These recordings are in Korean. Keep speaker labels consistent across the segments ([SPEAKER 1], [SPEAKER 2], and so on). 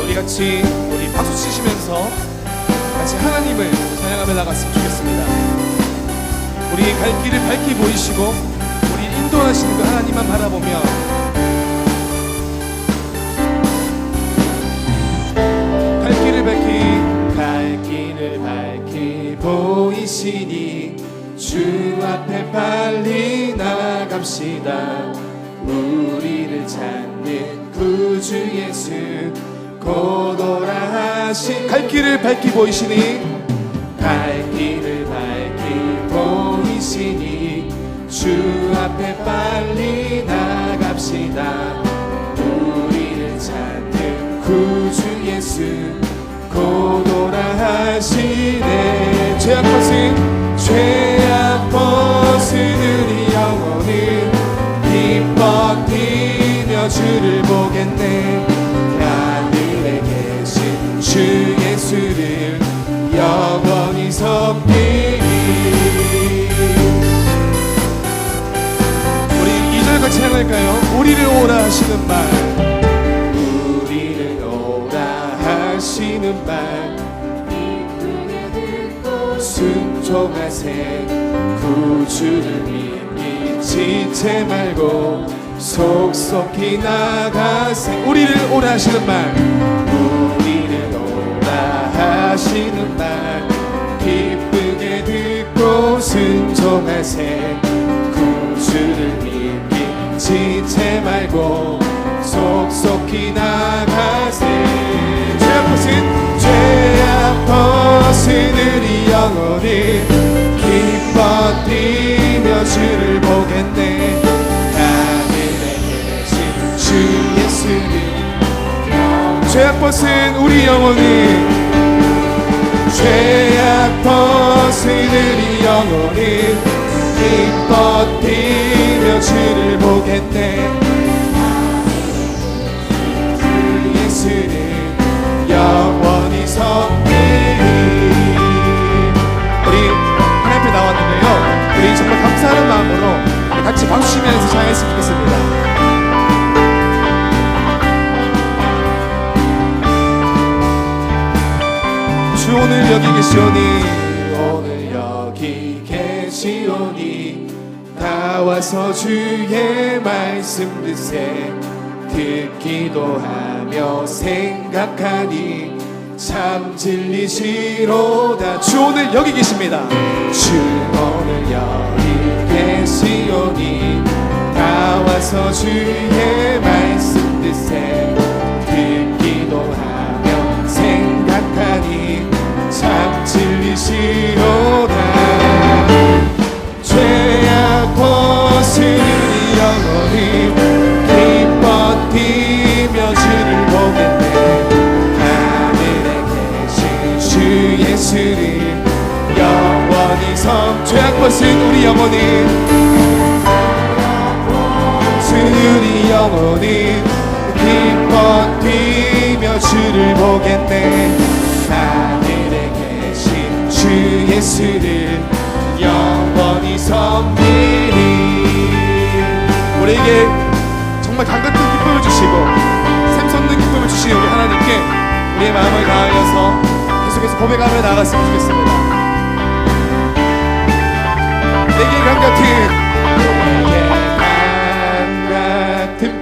[SPEAKER 1] 우리 박수 치시면서 같이 하나님을 찬양하며 나갔으면 좋겠습니다. 우리 갈 길을 밝게 보이시고 우리 인도하시는 그 하나님만 바라보며 갈 길을 밝게 보이시니 주 앞에 빨리 나갑시다. 우리를 찾는 구주 예수 곧 오라 하신 갈 길을 밝게 보이시니 갈 길을 밝게 보이시니 주 앞에 빨리 나갑시다. 우리를 찾는 구주 예수 곧 오라 하시네. 죄악 벗은 우리 영혼은 기뻐 뛰며 주를 보겠네. 하늘에 계신 주 예수를 영원히 섬기리. 우리 2절 같이 찬양할까요? 우리를 오라 하시는 말, 우리를 오라 하시는 말 순종하세. 구주를 믿기 지체 말고 속속히 나가세. 우리를 오라 하시는 말, 우리를 오라 하시는 말 기쁘게 듣고 순종하세. 구주를 믿기 지체 말고 속속히 나가세. 죄악 벗은 우리 영혼이 기뻐 뛰며 주를 보겠네. 하늘에 계신 주 예수를 죄악 벗은 우리 영혼이 죄악 벗은 우리 영혼이 기뻐 뛰며 주를 보겠네. 주 예수를 영원히 섬기리. 우리 하나님 앞에 나왔는데요, 우리 정말 감사하는 마음으로 같이 박수 치면서 찬양했으면 좋겠습니다. 주 오늘 여기 계시오니, 오늘 여기 계시오니 나와서 주의 말씀 듣세. 듣기도 하며 생각하니 참 진리시로다. 주 오늘 여기 계십니다. 주 오늘 여기 계시오니 나와서 주의 말씀 듣세. 듣기도 하며 생각하니 참 진리시로다. 죄악 벗은 영혼이 기뻐 뛰며 주를 보겠네. 하늘에 계신 주 예수를 영원히 죄악 벗은 우리 영혼이 우리 영혼이 기뻐 뛰며 주를 보겠네. 하늘에 계신 주 예수를 영원히 섬기리. 우리에게 정말 강같은 기쁨을 주시고 샘솟는 기쁨을 주시니 우리 하나님께 우리의 마음을 다하여서 계속해서 고백하며 나아갔으면 좋겠습니다. 내게 강같은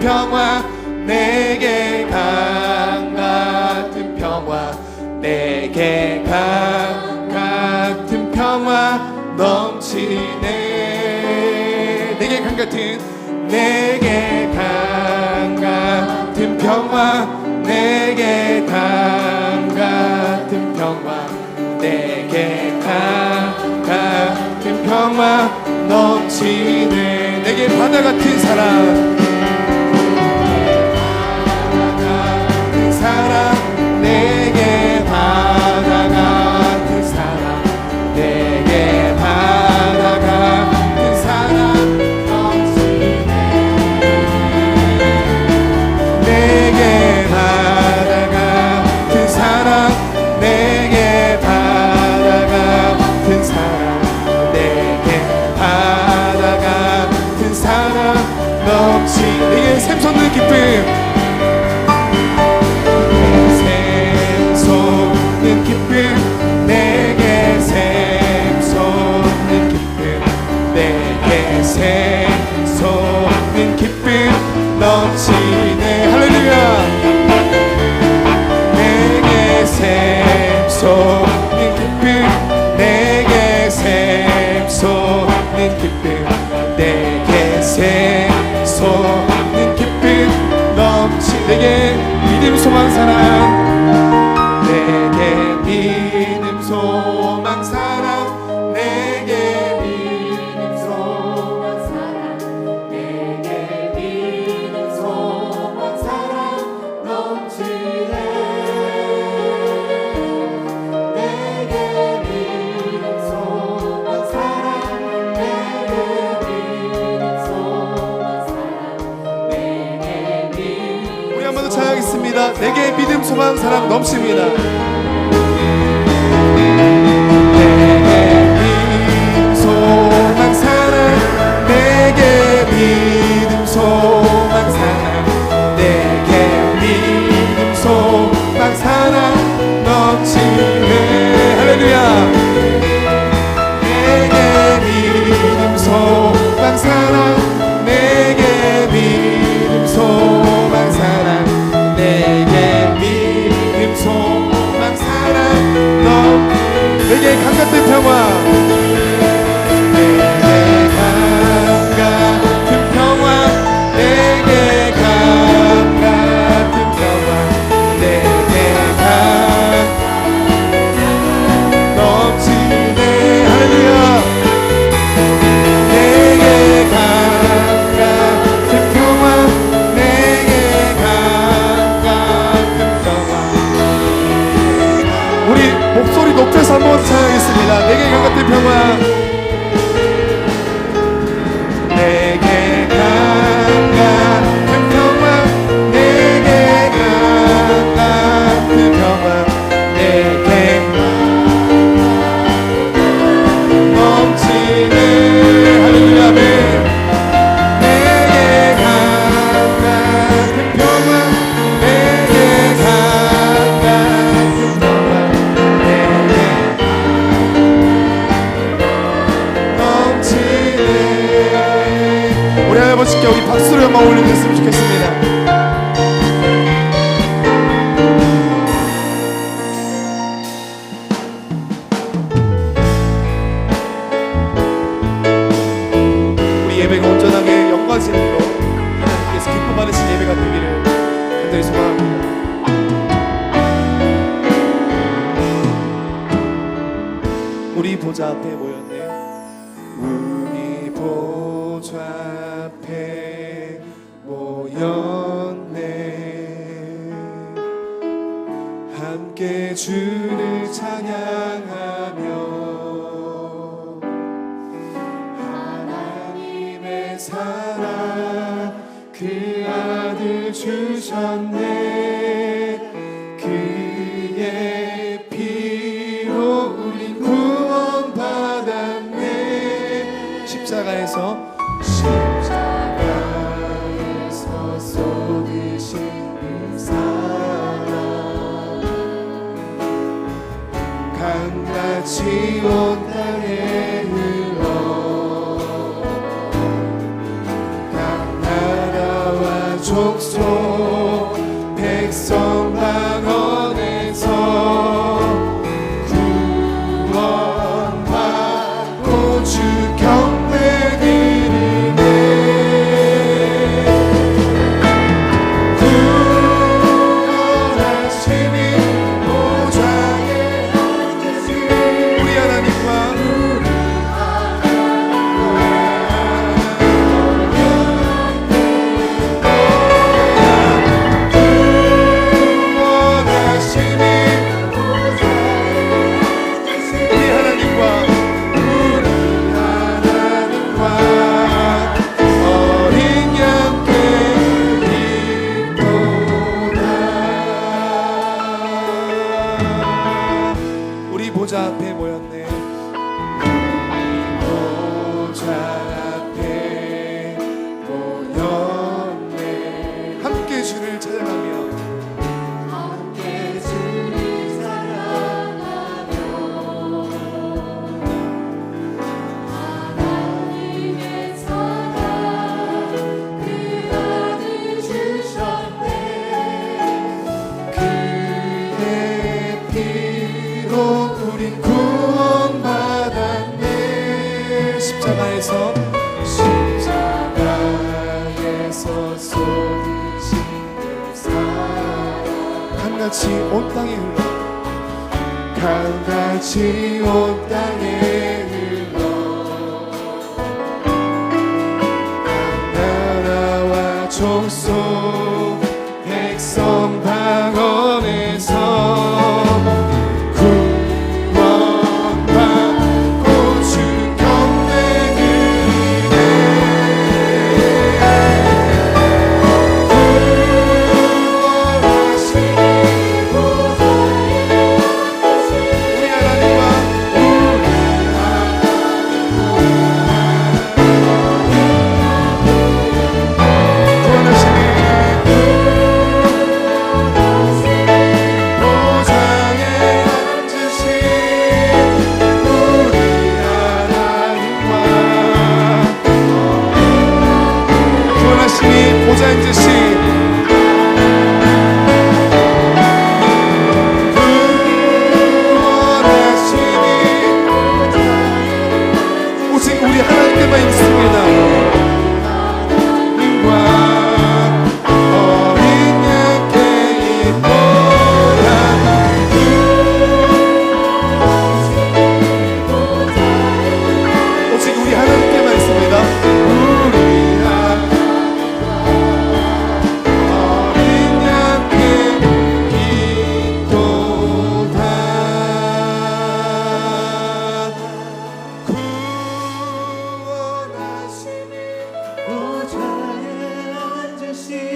[SPEAKER 1] 평화, 내게 강같은 평화, 내게 강같은 평화 넘치네. 내게 강같은 평화, 내게 강같은 평화, 내게 강같은 평화 넘치네. 내게 바다 같은 사랑, 내게 바다 같은 사랑, 내게 바다 같은 사랑 넘치네. 내게 바다 같은 사랑, 내게 바다 같은 사랑, 내게 바다 같은 사랑 넘치네. 내게 샘솟는 기쁨, 믿음 소망 사랑 내게 믿음 소망 사랑 내게 믿음 소망 사랑 내게 믿음 소망 사랑 넘치네 내게 믿음 소망 사랑 내게 믿음 소망 사랑 내게 믿음 우리 한 번 더 찬양하겠습니다. 내게 믿음 소망 사랑 넘칩니다. 내게 강 같은 평화 내게 강 같은 평화 내게 강 같은 평화 내게 강 넘치네 할렐루야 내게 강 같은 평화 내게 강 같은 평화 우리 목소리 높여서 한번 찬양하겠습니다. 내게 강 같은 평화 내게 강 같은 평화 내게 강 같은 평화 내게 넘치네 할렐루야 아멘 내게 강 같은 평화 내게 강 같은 평화 우리 아버지께 우리 박수를 한번 올려드렸으면 좋겠습니다. 우리 예배가 온전하게 영광스럽고 하나님께서 기쁨 받으신 예배가 되기를 간절히 소망합니다. 우리 보좌 앞에 모였네. 우리 보좌 앞에 모였네. 함께 주를 찬양하며 하나님의 사랑 그 아들 주셨네. 그의 피로 우린 구원받았네. 십자가에서 쏟으신 그 사랑 강같이 온 땅에 흘러 각 나라와 족속 백성 방언에서 구원받고 주 경배 드리네. 구원하심이 보좌에 앉으신 우리 하나님과 보좌 앞에 모였네. 보좌 앞에 모였네. 함께 주를 찬양하며 함께 주를 찬양하며 하나님의 사랑 그 아들 주셨네. 그의 피로 우린 구원받았네. 십자가에서 쏟으신 그 사랑 강같이 온 땅에 흘러 강같이 온 땅에 흘러 각 나라와 족속 백성 방언에서 보좌 앉으신 오직 우리 하나님께만 있습니다.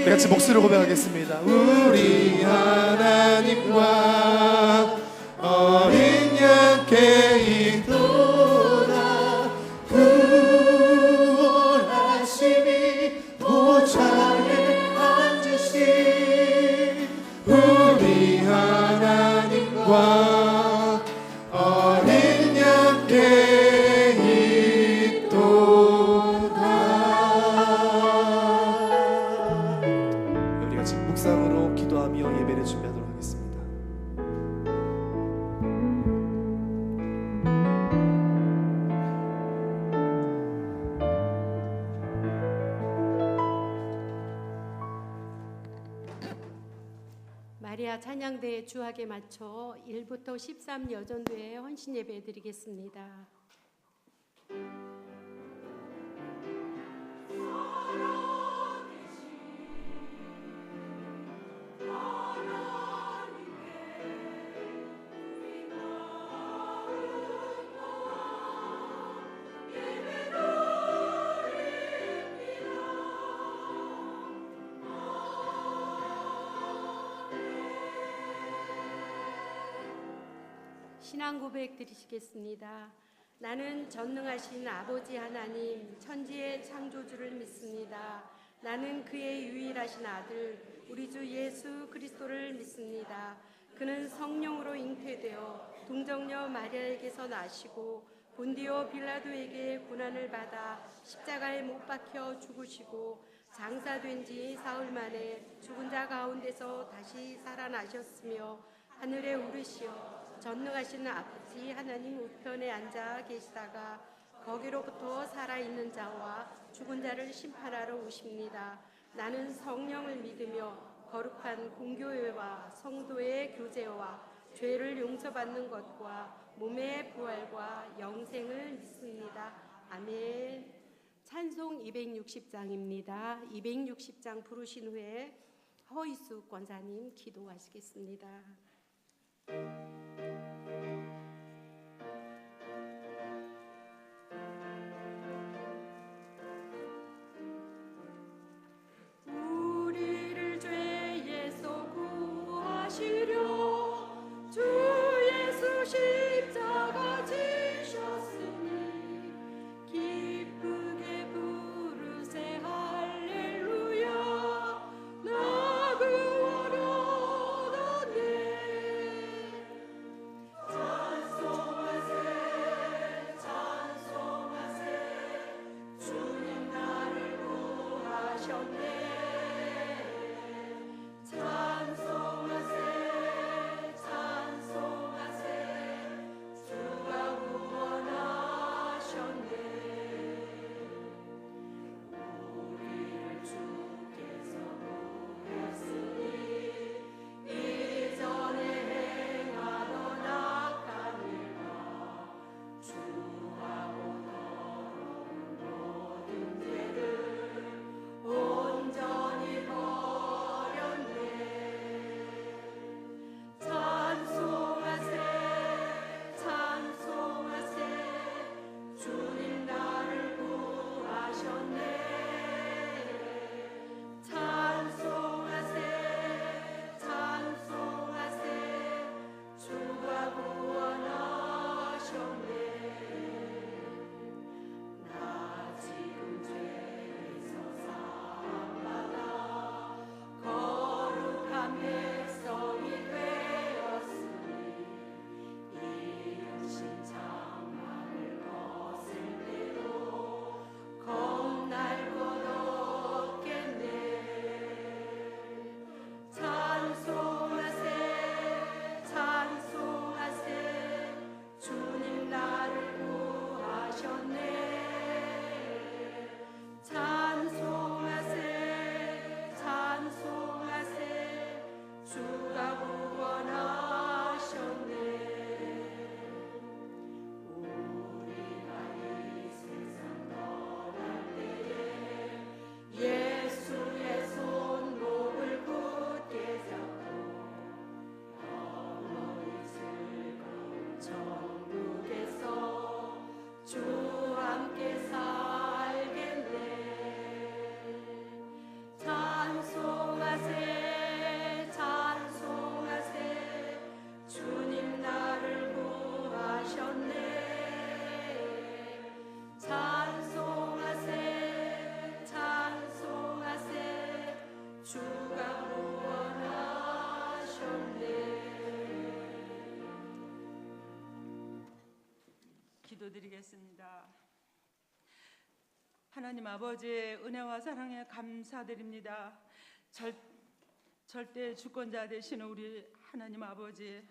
[SPEAKER 1] 같이 목소리로 고백하겠습니다. 우리 하나님과 어린 양께 있도다. 구원하심이 보좌에 앉으신 우리 하나님과 어린 양께 있도다. 묵상으로 기도하며 예배를 준비하도록 하겠습니다.
[SPEAKER 2] 마리아 찬양대의 주악에 맞춰 1부터 13 여전도의 헌신 예배 드리겠습니다. 신앙 고백 드리시겠습니다. 나는 전능하신 아버지 하나님 천지의 창조주를 믿습니다. 나는 그의 유일하신 아들 우리 주 예수 그리스도를 믿습니다. 그는 성령으로 잉태되어 동정녀 마리아에게서 나시고 본디오 빌라도에게 고난을 받아 십자가에 못 박혀 죽으시고 장사된 지 사흘 만에 죽은 자 가운데서 다시 살아나셨으며 하늘에 오르시어 전능하신 아버지 하나님 우편에 앉아 계시다가 거기로부터 살아있는 자와 죽은 자를 심판하러 오십니다. 나는 성령을 믿으며 거룩한 공교회와 성도의 교제와 죄를 용서받는 것과 몸의 부활과 영생을 믿습니다. 아멘. 찬송 260장입니다. 260장 부르신 후에 허이수 권사님 기도하시겠습니다. 우리를 죄에서 구하시려 주 예수 십자가 지셨으니 기쁘게 부르세 할렐루야. 나 구원 얻었네.
[SPEAKER 3] 천국에서 주와 함께 살겠네. 찬송하세 찬송하세 주님 나를 구하셨네. 찬송하세 찬송하세 주가 구원하셨네.
[SPEAKER 4] 기도드리겠습니다. 하나님 아버지의 은혜와 사랑에 감사드립니다. 절대 주권자 되시는 우리 하나님 아버지,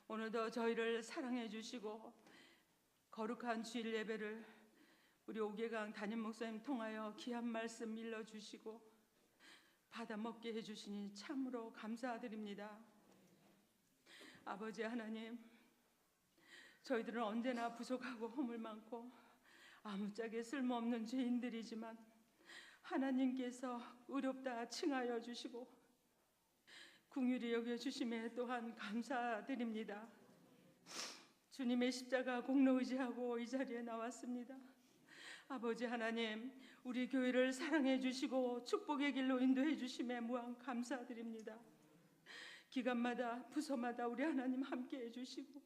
[SPEAKER 4] 오늘도 저희를 사랑해 주시고 거룩한 주일 예배를 우리 오계강 담임 목사님 통하여 귀한 말씀 일러 주시고 받아 먹게 해 주시니 참으로 감사드립니다. 아버지 하나님, 저희들은 언제나 부족하고 허물 많고 아무짝에 쓸모없는 죄인들이지만 하나님께서 의롭다 칭하여 주시고 긍휼히 여겨주심에 또한 감사드립니다. 주님의 십자가 공로 의지하고 이 자리에 나왔습니다. 아버지 하나님, 우리 교회를 사랑해 주시고 축복의 길로 인도해 주심에 무한 감사드립니다. 기간마다 부서마다 우리 하나님 함께해 주시고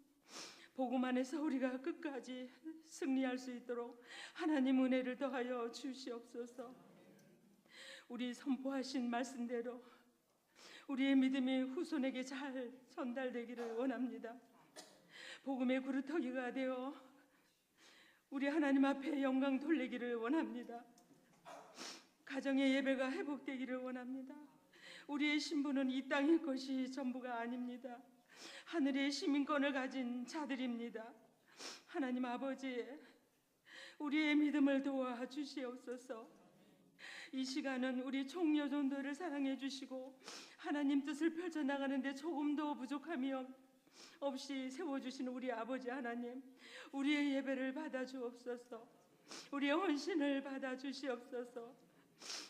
[SPEAKER 4] 복음 안에서 우리가 끝까지 승리할 수 있도록 하나님 은혜를 더하여 주시옵소서. 우리 선포하신 말씀대로 우리의 믿음이 후손에게 잘 전달되기를 원합니다. 복음의 구루터기가 되어 우리 하나님 앞에 영광 돌리기를 원합니다. 가정의 예배가 회복되기를 원합니다. 우리의 신분은 이 땅의 것이 전부가 아닙니다. 하늘의 시민권을 가진 자들입니다. 하나님 아버지, 우리의 믿음을 도와주시옵소서. 이 시간은 우리 총여전도를 사랑해 주시고 하나님 뜻을 펼쳐나가는데 조금도 부족함이 없이 세워주신 우리 아버지 하나님, 우리의 예배를 받아주옵소서. 우리의 헌신을 받아주시옵소서.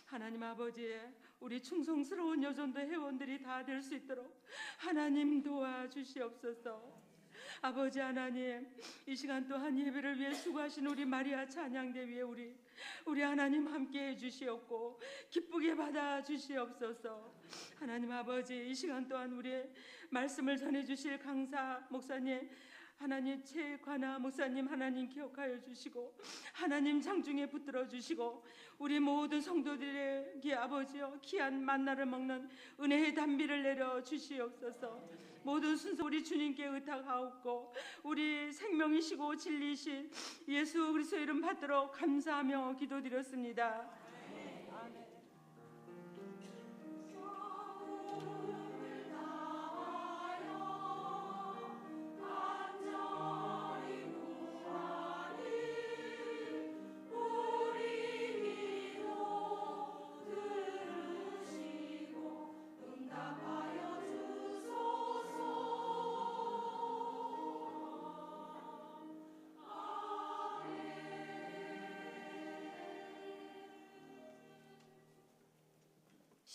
[SPEAKER 4] 하나님 아버지, 우리 충성스러운 여전도 회원들이 다 될 수 있도록 하나님 도와주시옵소서. 아버지 하나님, 이 시간 또한 예배를 위해 수고하신 우리 마리아 찬양대 위에 우리 하나님 함께 해주시옵고 기쁘게 받아주시옵소서. 하나님 아버지, 이 시간 또한 우리의 말씀을 전해주실 강사 목사님, 하나님 최관아 목사님 하나님 기억하여 주시고 하나님 장중에 붙들어 주시고 우리 모든 성도들에게 아버지여 귀한 만나를 먹는 은혜의 단비를 내려 주시옵소서. 모든 순서 우리 주님께 의탁하옵고 우리 생명이시고 진리이신 예수 그리스도 이름 받들어 감사하며 기도드렸습니다.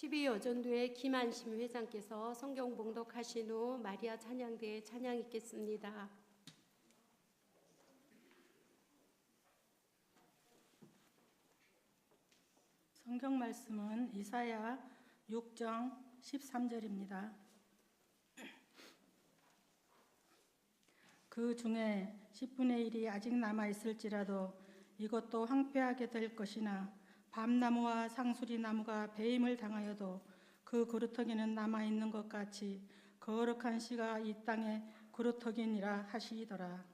[SPEAKER 2] (12여전도회) 김한심 회장께서 성경 봉독하신 후 마리아 찬양대에 찬양 있겠습니다.
[SPEAKER 5] 성경 말씀은 이사야 6장 13절입니다. 그 중에 10분의 1이 아직 남아 있을지라도 이것도 황폐하게 될 것이나 밤나무와 상수리 나무가 배임을 당하여도 그 그루터기는 남아 있는 것 같이 거룩한 씨가 이 땅에 그루터기니라 하시더라.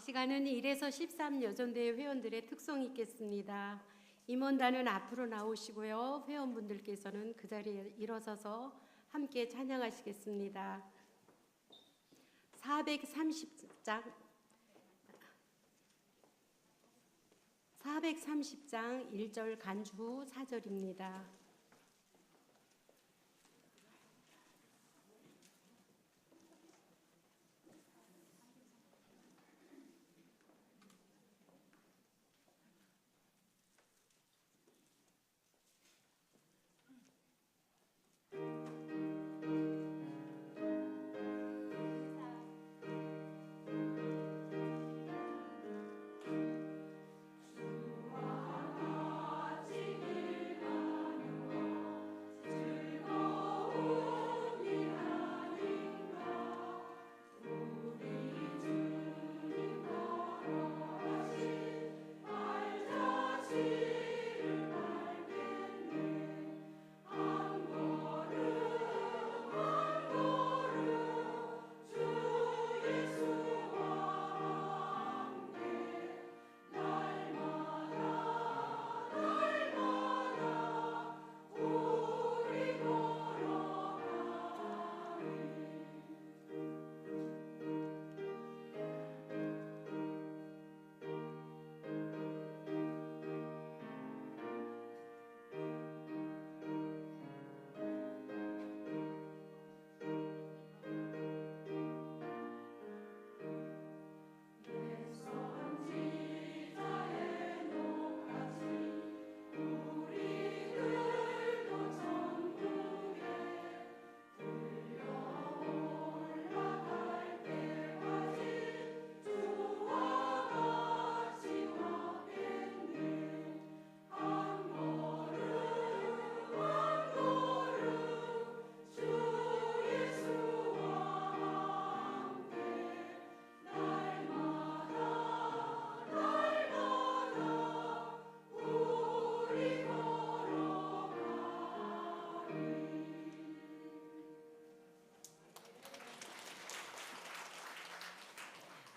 [SPEAKER 2] 시간은 1에서 13 여전대 회원들의 특성이 있겠습니다. 임원단은 앞으로 나오시고요. 회원분들께서는 그 자리에 일어서서 함께 찬양하시겠습니다. 430장 1절 간주 후 4절입니다.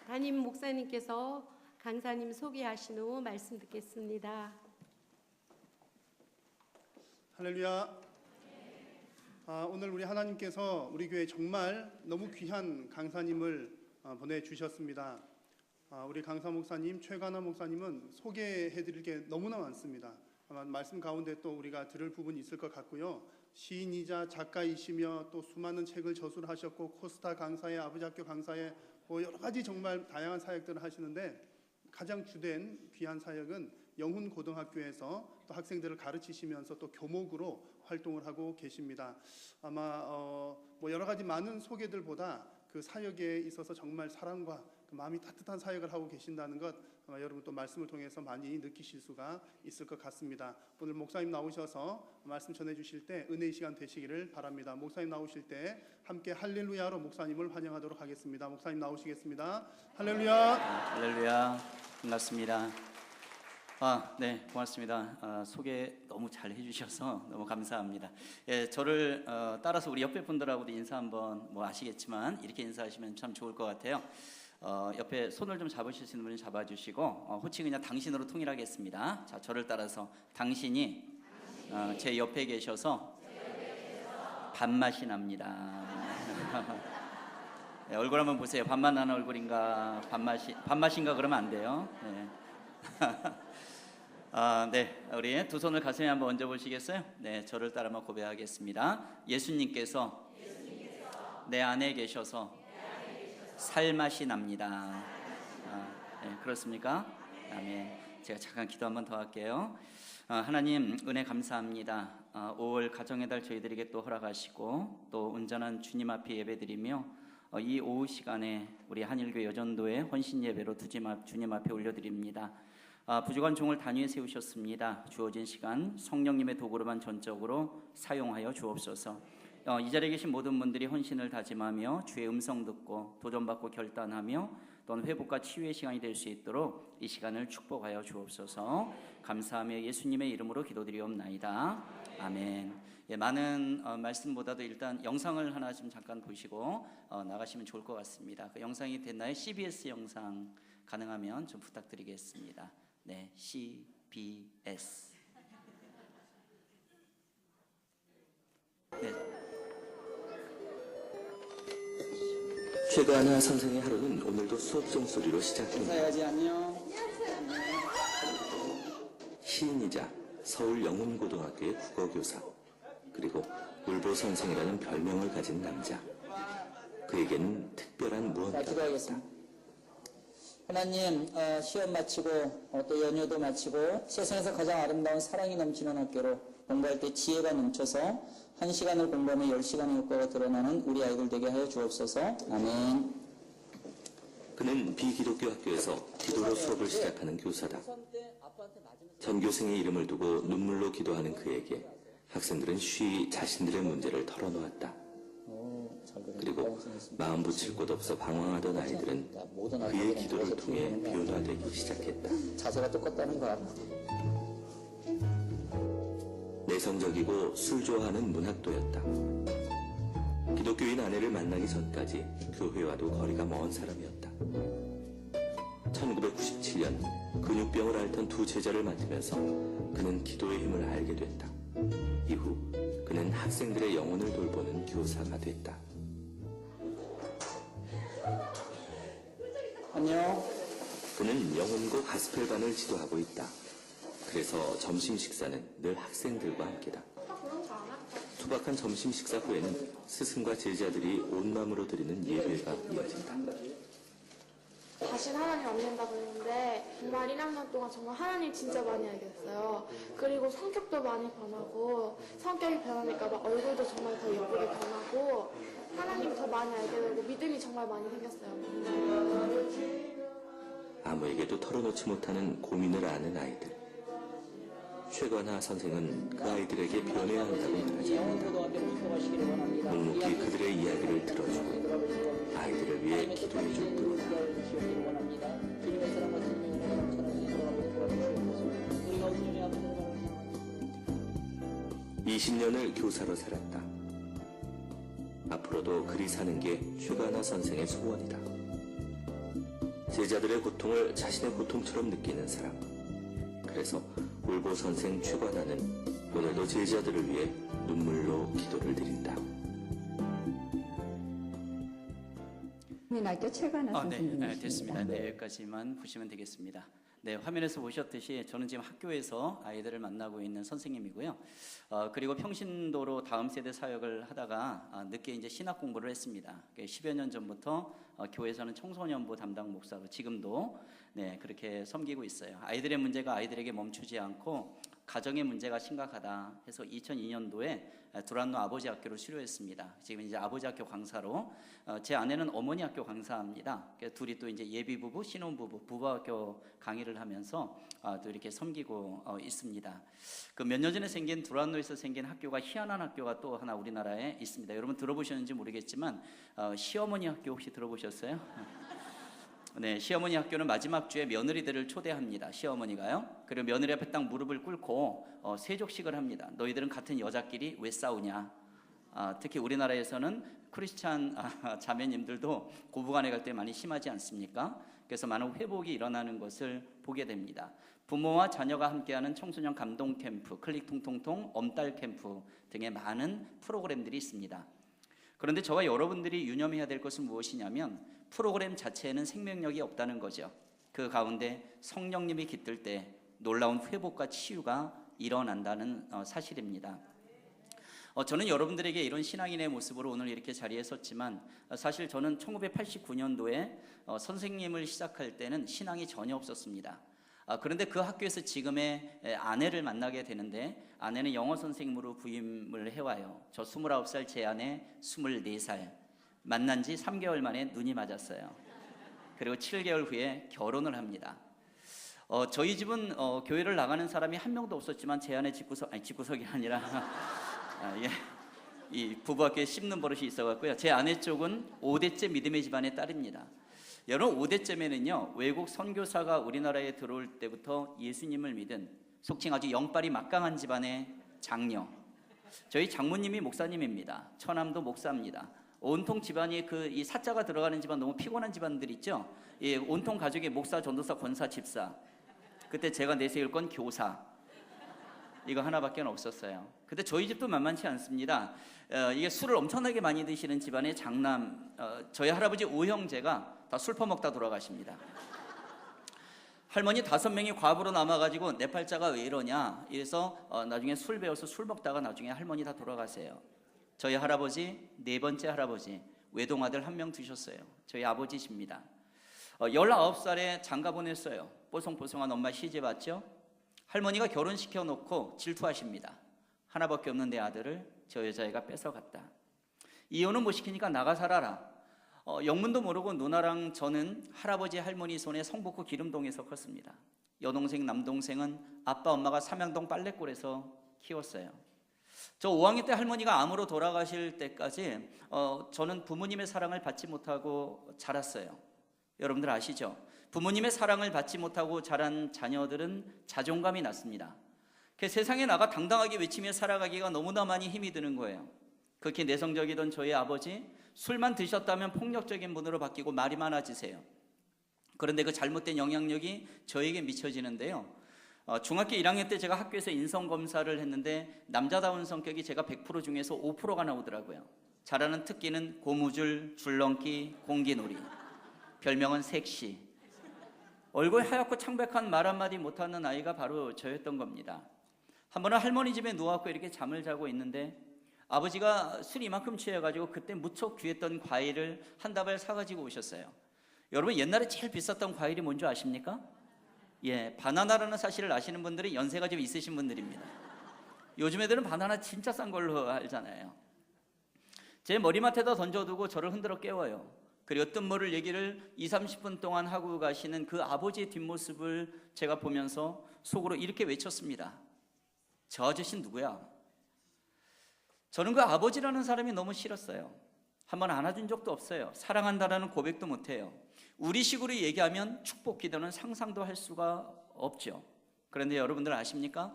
[SPEAKER 2] 담임 목사님께서 강사님 소개하신 후 말씀 듣겠습니다.
[SPEAKER 6] 할렐루야. 오늘 우리 하나님께서 우리 교회에 정말 너무 귀한 강사님을 보내주셨습니다. 우리 강사 목사님, 최가나 목사님은 소개해드릴 게 너무나 많습니다. 아마 말씀 가운데 또 우리가 들을 부분이 있을 것 같고요. 시인이자 작가이시며 또 수많은 책을 저술하셨고 코스타 강사의 아버지 학교 강사의 여러 가지 정말 다양한 사역들을 하시는데 가장 주된 귀한 사역은 영훈고등학교에서 또 학생들을 가르치시면서 또 교목으로 활동을 하고 계십니다. 아마 여러 가지 많은 소개들보다 그 사역에 있어서 정말 사랑과 그 마음이 따뜻한 사역을 하고 계신다는 것 아마 여러분 또 말씀을 통해서 많이 느끼실 수가 있을 것 같습니다. 오늘 목사님 나오셔서 말씀 전해주실 때 은혜의 시간 되시기를 바랍니다. 목사님 나오실 때 함께 할렐루야로 목사님을 환영하도록 하겠습니다. 목사님 나오시겠습니다. 할렐루야.
[SPEAKER 7] 할렐루야. 반갑습니다. 네, 고맙습니다. 소개 너무 잘 해주셔서 너무 감사합니다. 예, 저를 따라서 우리 옆에 분들하고도 인사 한번 아시겠지만 이렇게 인사하시면 참 좋을 것 같아요. 옆에 손을 좀 잡으실 수 있는 분이 잡아주시고 호칭 그냥 당신으로 통일하겠습니다. 자, 저를 따라서 당신이 제 옆에 계셔서 밥맛이 납니다. 네, 얼굴 한번 보세요. 밥맛 나는 얼굴인가 밥맛인가 그러면 안 돼요. 네. 네, 우리 두 손을 가슴에 한번 얹어 보시겠어요? 네, 저를 따라 한번 고백하겠습니다. 예수님께서 내 안에 계셔서 살맛이 납니다. 네, 그렇습니까? 아멘. 제가 잠깐 기도 한번 더 할게요. 하나님 은혜 감사합니다. 5월 가정의 달 저희들에게 또 허락하시고 또 온전한 주님 앞에 예배드리며 이 오후 시간에 우리 한일교회 여전도의 헌신 예배로 주님 앞에 올려드립니다. 부족한 종을 단위에 세우셨습니다. 주어진 시간 성령님의 도구로만 전적으로 사용하여 주옵소서. 이 자리에 계신 모든 분들이 헌신을 다짐하며 주의 음성 듣고 도전받고 결단하며 또는 회복과 치유의 시간이 될 수 있도록 이 시간을 축복하여 주옵소서. 감사하며 예수님의 이름으로 기도드리옵나이다. 아멘. 예, 많은 말씀보다도 일단 영상을 하나 좀 잠깐 보시고 나가시면 좋을 것 같습니다. 그 영상이 됐나요? CBS 영상 가능하면 좀 부탁드리겠습니다. 네, CBS. 네.
[SPEAKER 8] 최가나 선생의 하루는 오늘도 수업 종소리로 시작됩니다.
[SPEAKER 7] 인사해야지. 안녕.
[SPEAKER 8] 시인이자 서울 영훈고등학교의 국어교사, 그리고 울보 선생이라는 별명을 가진 남자. 그에게는 특별한 무언가가 있다.
[SPEAKER 9] 기도하겠습니다. 하나님, 시험 마치고 또 연휴도 마치고 세상에서 가장 아름다운 사랑이 넘치는 학교로 공부할 때 지혜가 넘쳐서 1시간을 공부하면 10시간의 효과가 드러나는 우리 아이들 되게 하여 주옵소서. 아멘.
[SPEAKER 8] 그는 비기독교 학교에서 기도로 수업을 시작하는 교사다. 전교생의 이름을 두고 눈물로 기도하는 그에게 학생들은 쉬이 자신들의 문제를 털어놓았다. 그리고 마음 붙일 곳 없어 방황하던 아이들은 그의 기도를 통해 변화되기 시작했다.
[SPEAKER 9] 자세가 똑같다는 거 알아?
[SPEAKER 8] 내성적이고 술 좋아하는 문학도였다. 기독교인 아내를 만나기 전까지 교회와도 거리가 먼 사람이었다. 1997년 근육병을 앓던 두 제자를 맡으면서 그는 기도의 힘을 알게 됐다. 이후 그는 학생들의 영혼을 돌보는 교사가 됐다.
[SPEAKER 9] 안녕.
[SPEAKER 8] 그는 영혼고 가스펠반을 지도하고 있다. 그래서 점심 식사는 늘 학생들과 함께다. 투박한 점심 식사 후에는 스승과 제자들이 온 마음으로 드리는 예배가 이어진다.
[SPEAKER 10] 다시는 하나님 안 믿는다고 했는데 정말 1학년 동안 정말 하나님 진짜 많이 알게 됐어요. 그리고 성격도 많이 변하고 성격이 변하니까 막 얼굴도 정말 더 예쁘게 변하고 하나님 더 많이 알게 되고 믿음이 정말 많이 생겼어요.
[SPEAKER 8] 아무에게도 털어놓지 못하는 고민을 아는 아이들. 최관하 선생은 그 아이들에게 변해야 한다고 말하지 않는다. 묵묵히 그들의 이야기를 들어주고 아이들을 위해 기도해줄 뿐이다. 20년을 교사로 살았다. 앞으로도 그리 사는 게 최관하 선생의 소원이다. 제자들의 고통을 자신의 고통처럼 느끼는 사람. 그래서 울보 선생 최관하는 오늘도 제자들을 위해 눈물로 기도를 드린다.
[SPEAKER 11] 국민학교 최관하 선생님이십니다.
[SPEAKER 7] 네, 됐습니다. 네, 여기까지만 보시면 되겠습니다. 네, 화면에서 보셨듯이 저는 지금 학교에서 아이들을 만나고 있는 선생님이고요. 그리고 평신도로 다음 세대 사역을 하다가 늦게 이제 신학 공부를 했습니다. 10여 년 전부터 교회에서는 청소년부 담당 목사로 지금도 네, 그렇게 섬기고 있어요. 아이들의 문제가 아이들에게 멈추지 않고 가정의 문제가 심각하다 해서 2002년도에 두란노 아버지 학교를 수료했습니다. 지금 이제 아버지 학교 강사로 제 아내는 어머니 학교 강사입니다. 둘이 또 이제 예비 부부, 신혼 부부, 부부학교 강의를 하면서 또 이렇게 섬기고 있습니다. 그 몇 년 전에 생긴 두란노에서 생긴 학교가 희한한 학교가 또 하나 우리나라에 있습니다. 여러분 들어보셨는지 모르겠지만 시어머니 학교 혹시 들어보셨어요? 네, 시어머니 학교는 마지막 주에 며느리들을 초대합니다. 시어머니가요. 그리고 며느리 앞에 딱 무릎을 꿇고 세족식을 합니다. 너희들은 같은 여자끼리 왜 싸우냐? 특히 우리나라에서는 크리스찬 자매님들도 고부간에 갈 때 많이 심하지 않습니까? 그래서 많은 회복이 일어나는 것을 보게 됩니다. 부모와 자녀가 함께하는 청소년 감동 캠프, 클릭 통통통, 엄딸 캠프 등의 많은 프로그램들이 있습니다. 그런데 저와 여러분들이 유념해야 될 것은 무엇이냐면 프로그램 자체에는 생명력이 없다는 거죠. 그 가운데 성령님이 깃들 때 놀라운 회복과 치유가 일어난다는 사실입니다. 저는 여러분들에게 이런 신앙인의 모습으로 오늘 이렇게 자리에 섰지만 사실 저는 1989년도에 선생님을 시작할 때는 신앙이 전혀 없었습니다. 그런데 그 학교에서 지금의 아내를 만나게 되는데 아내는 영어 선생님으로 부임을 해와요. 저 29살, 제 아내 24살. 만난 지 3개월 만에 눈이 맞았어요. 그리고 7개월 후에 결혼을 합니다. 저희 집은 교회를 나가는 사람이 한 명도 없었지만 제 아내 집구석이 아니라 이 부부학교에 씹는 버릇이 있어갖고요. 제 아내 쪽은 5대째 믿음의 집안의 딸입니다. 여러분 5대째면은요 외국 선교사가 우리나라에 들어올 때부터 예수님을 믿은 속칭 아주 영빨이 막강한 집안의 장녀. 저희 장모님이 목사님입니다. 처남도 목사입니다. 온통 집안이 이 사자가 들어가는 집안, 너무 피곤한 집안들 있죠. 예, 온통 가족이 목사, 전도사, 권사, 집사. 그때 제가 내세울 건 교사. 이거 하나밖에 없었어요. 근데 저희 집도 만만치 않습니다. 이게 술을 엄청나게 많이 드시는 집안의 장남, 저희 할아버지 5형제가 다 술 퍼먹다 돌아가십니다. 할머니 5명이 과부로 남아가지고 내 팔자가 왜 이러냐 이래서 나중에 술 배워서 술 먹다가 나중에 할머니 다 돌아가세요. 저희 할아버지, 4번째 할아버지, 외동아들 1명 두셨어요. 저희 아버지십니다. 19살에 장가 보냈어요. 뽀송뽀송한 엄마 시집 왔죠. 할머니가 결혼시켜 놓고 질투하십니다. 하나밖에 없는 내 아들을 저 여자애가 뺏어갔다. 이혼은 못 시키니까 나가 살아라. 영문도 모르고 누나랑 저는 할아버지 할머니 손에 성북구 기름동에서 컸습니다. 여동생 남동생은 아빠 엄마가 삼양동 빨래골에서 키웠어요. 저 5학년 때 할머니가 암으로 돌아가실 때까지 저는 부모님의 사랑을 받지 못하고 자랐어요. 여러분들 아시죠? 부모님의 사랑을 받지 못하고 자란 자녀들은 자존감이 낮습니다. 세상에 나가 당당하게 외치며 살아가기가 너무나 많이 힘이 드는 거예요. 그렇게 내성적이던 저희 아버지, 술만 드셨다면 폭력적인 분으로 바뀌고 말이 많아지세요. 그런데 그 잘못된 영향력이 저에게 미쳐지는데요. 중학교 1학년 때 제가 학교에서 인성검사를 했는데 남자다운 성격이 제가 100% 중에서 5%가 나오더라고요. 잘하는 특기는 고무줄, 줄넘기, 공기놀이. 별명은 섹시. 얼굴 하얗고 창백한 말 한마디 못하는 아이가 바로 저였던 겁니다. 한 번은 할머니 집에 누워갖고 이렇게 잠을 자고 있는데 아버지가 술 이만큼 취해가지고 그때 무척 귀했던 과일을 한 다발 사가지고 오셨어요. 여러분 옛날에 제일 비쌌던 과일이 뭔지 아십니까? 예, 바나나라는 사실을 아시는 분들이 연세가 좀 있으신 분들입니다. 요즘 애들은 바나나 진짜 싼 걸로 알잖아요. 제 머리맡에다 던져두고 저를 흔들어 깨워요. 그리고 뜬모를 얘기를 20-30분 동안 하고 가시는 그 아버지의 뒷모습을 제가 보면서 속으로 이렇게 외쳤습니다. 저 아저씨는 누구야? 저는 그 아버지라는 사람이 너무 싫었어요. 한번 안아준 적도 없어요. 사랑한다라는 고백도 못해요. 우리식으로 얘기하면 축복 기도는 상상도 할 수가 없죠. 그런데 여러분들 아십니까?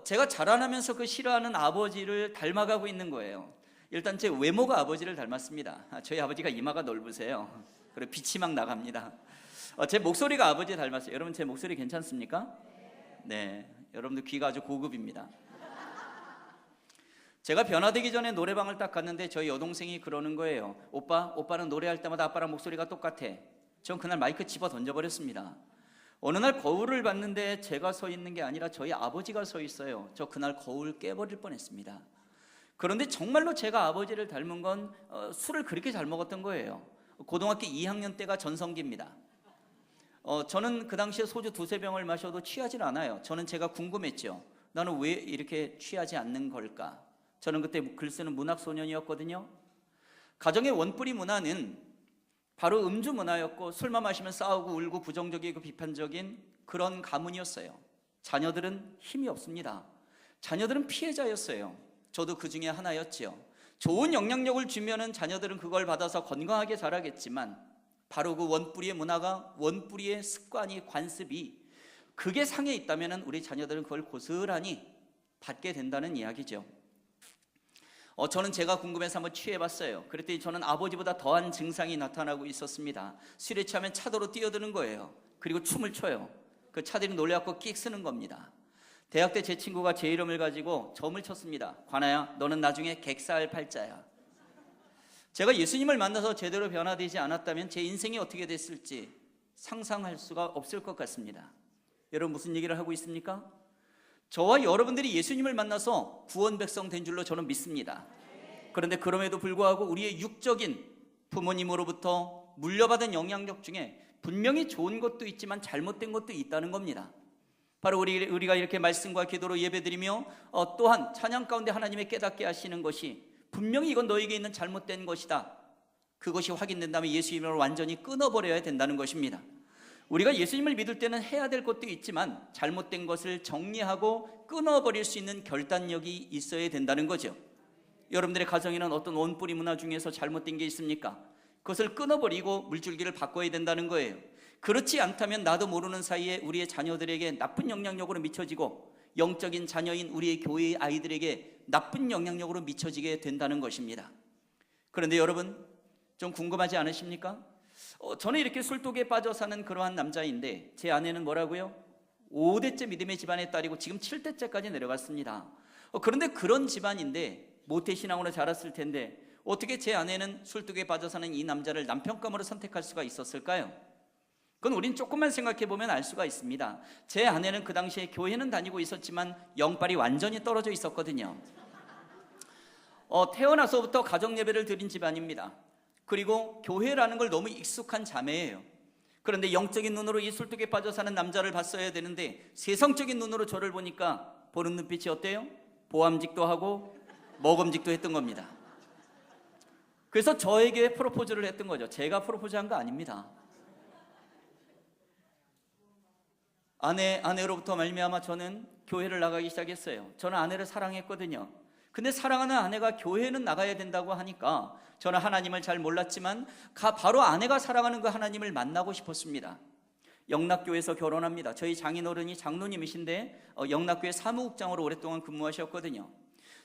[SPEAKER 7] 제가 자라나면서 그 싫어하는 아버지를 닮아가고 있는 거예요. 일단 제 외모가 아버지를 닮았습니다. 저희 아버지가 이마가 넓으세요. 그리고 빛이 막 나갑니다. 제 목소리가 아버지 닮았어요. 여러분 제 목소리 괜찮습니까? 네, 여러분들 귀가 아주 고급입니다. 제가 변화되기 전에 노래방을 딱 갔는데 저희 여동생이 그러는 거예요. 오빠는 노래할 때마다 아빠랑 목소리가 똑같아. 전 그날 마이크 집어 던져버렸습니다. 어느 날 거울을 봤는데 제가 서 있는 게 아니라 저희 아버지가 서 있어요. 저 그날 거울 깨버릴 뻔했습니다. 그런데 정말로 제가 아버지를 닮은 건 술을 그렇게 잘 먹었던 거예요. 고등학교 2학년 때가 전성기입니다. 저는 그 당시에 소주 2-3병을 마셔도 취하진 않아요. 저는 제가 궁금했죠. 나는 왜 이렇게 취하지 않는 걸까? 저는 그때 글 쓰는 문학소년이었거든요. 가정의 원뿌리 문화는 바로 음주 문화였고 술만 마시면 싸우고 울고 부정적이고 비판적인 그런 가문이었어요. 자녀들은 힘이 없습니다. 자녀들은 피해자였어요. 저도 그 중에 하나였죠. 좋은 영향력을 주면은 자녀들은 그걸 받아서 건강하게 자라겠지만 바로 그 원뿌리의 문화가 원뿌리의 습관이 관습이 그게 상해 있다면은 우리 자녀들은 그걸 고스란히 받게 된다는 이야기죠. 저는 제가 궁금해서 한번 취해봤어요. 그랬더니 저는 아버지보다 더한 증상이 나타나고 있었습니다. 술에 취하면 차도로 뛰어드는 거예요. 그리고 춤을 춰요. 그 차들이 놀래갖고 끽 쓰는 겁니다. 대학 때 제 친구가 제 이름을 가지고 점을 쳤습니다. 관아야, 너는 나중에 객사할 팔자야. 제가 예수님을 만나서 제대로 변화되지 않았다면 제 인생이 어떻게 됐을지 상상할 수가 없을 것 같습니다. 여러분 무슨 얘기를 하고 있습니까? 저와 여러분들이 예수님을 만나서 구원 백성 된 줄로 저는 믿습니다. 그런데 그럼에도 불구하고 우리의 육적인 부모님으로부터 물려받은 영향력 중에 분명히 좋은 것도 있지만 잘못된 것도 있다는 겁니다. 바로 우리가 이렇게 말씀과 기도로 예배드리며 또한 찬양 가운데 하나님의 깨닫게 하시는 것이 분명히 이건 너에게 있는 잘못된 것이다. 그것이 확인된다면 예수 이름으로 완전히 끊어버려야 된다는 것입니다. 우리가 예수님을 믿을 때는 해야 될 것도 있지만 잘못된 것을 정리하고 끊어버릴 수 있는 결단력이 있어야 된다는 거죠. 여러분들의 가정에는 어떤 원뿌리 문화 중에서 잘못된 게 있습니까? 그것을 끊어버리고 물줄기를 바꿔야 된다는 거예요. 그렇지 않다면 나도 모르는 사이에 우리의 자녀들에게 나쁜 영향력으로 미쳐지고 영적인 자녀인 우리의 교회의 아이들에게 나쁜 영향력으로 미쳐지게 된다는 것입니다. 그런데 여러분 좀 궁금하지 않으십니까? 저는 이렇게 술독에 빠져 사는 그러한 남자인데 제 아내는 뭐라고요? 5대째 믿음의 집안의 딸이고 지금 7대째까지 내려갔습니다. 그런데 그런 집안인데 모태신앙으로 자랐을 텐데 어떻게 제 아내는 술독에 빠져 사는 이 남자를 남편감으로 선택할 수가 있었을까요? 그건 우린 조금만 생각해 보면 알 수가 있습니다. 제 아내는 그 당시에 교회는 다니고 있었지만 영빨이 완전히 떨어져 있었거든요. 태어나서부터 가정 예배를 드린 집안입니다. 그리고 교회라는 걸 너무 익숙한 자매예요. 그런데 영적인 눈으로 이 술독에 빠져 사는 남자를 봤어야 되는데 세상적인 눈으로 저를 보니까 보는 눈빛이 어때요? 보암직도 하고 먹음직도 했던 겁니다. 그래서 저에게 프로포즈를 했던 거죠. 제가 프로포즈한 거 아닙니다. 아내로부터 말미암아 저는 교회를 나가기 시작했어요. 저는 아내를 사랑했거든요. 근데 사랑하는 아내가 교회는 나가야 된다고 하니까 저는 하나님을 잘 몰랐지만 바로 아내가 사랑하는 그 하나님을 만나고 싶었습니다. 영락교회에서 결혼합니다. 저희 장인어른이 장로님이신데 영락교회 사무국장으로 오랫동안 근무하셨거든요.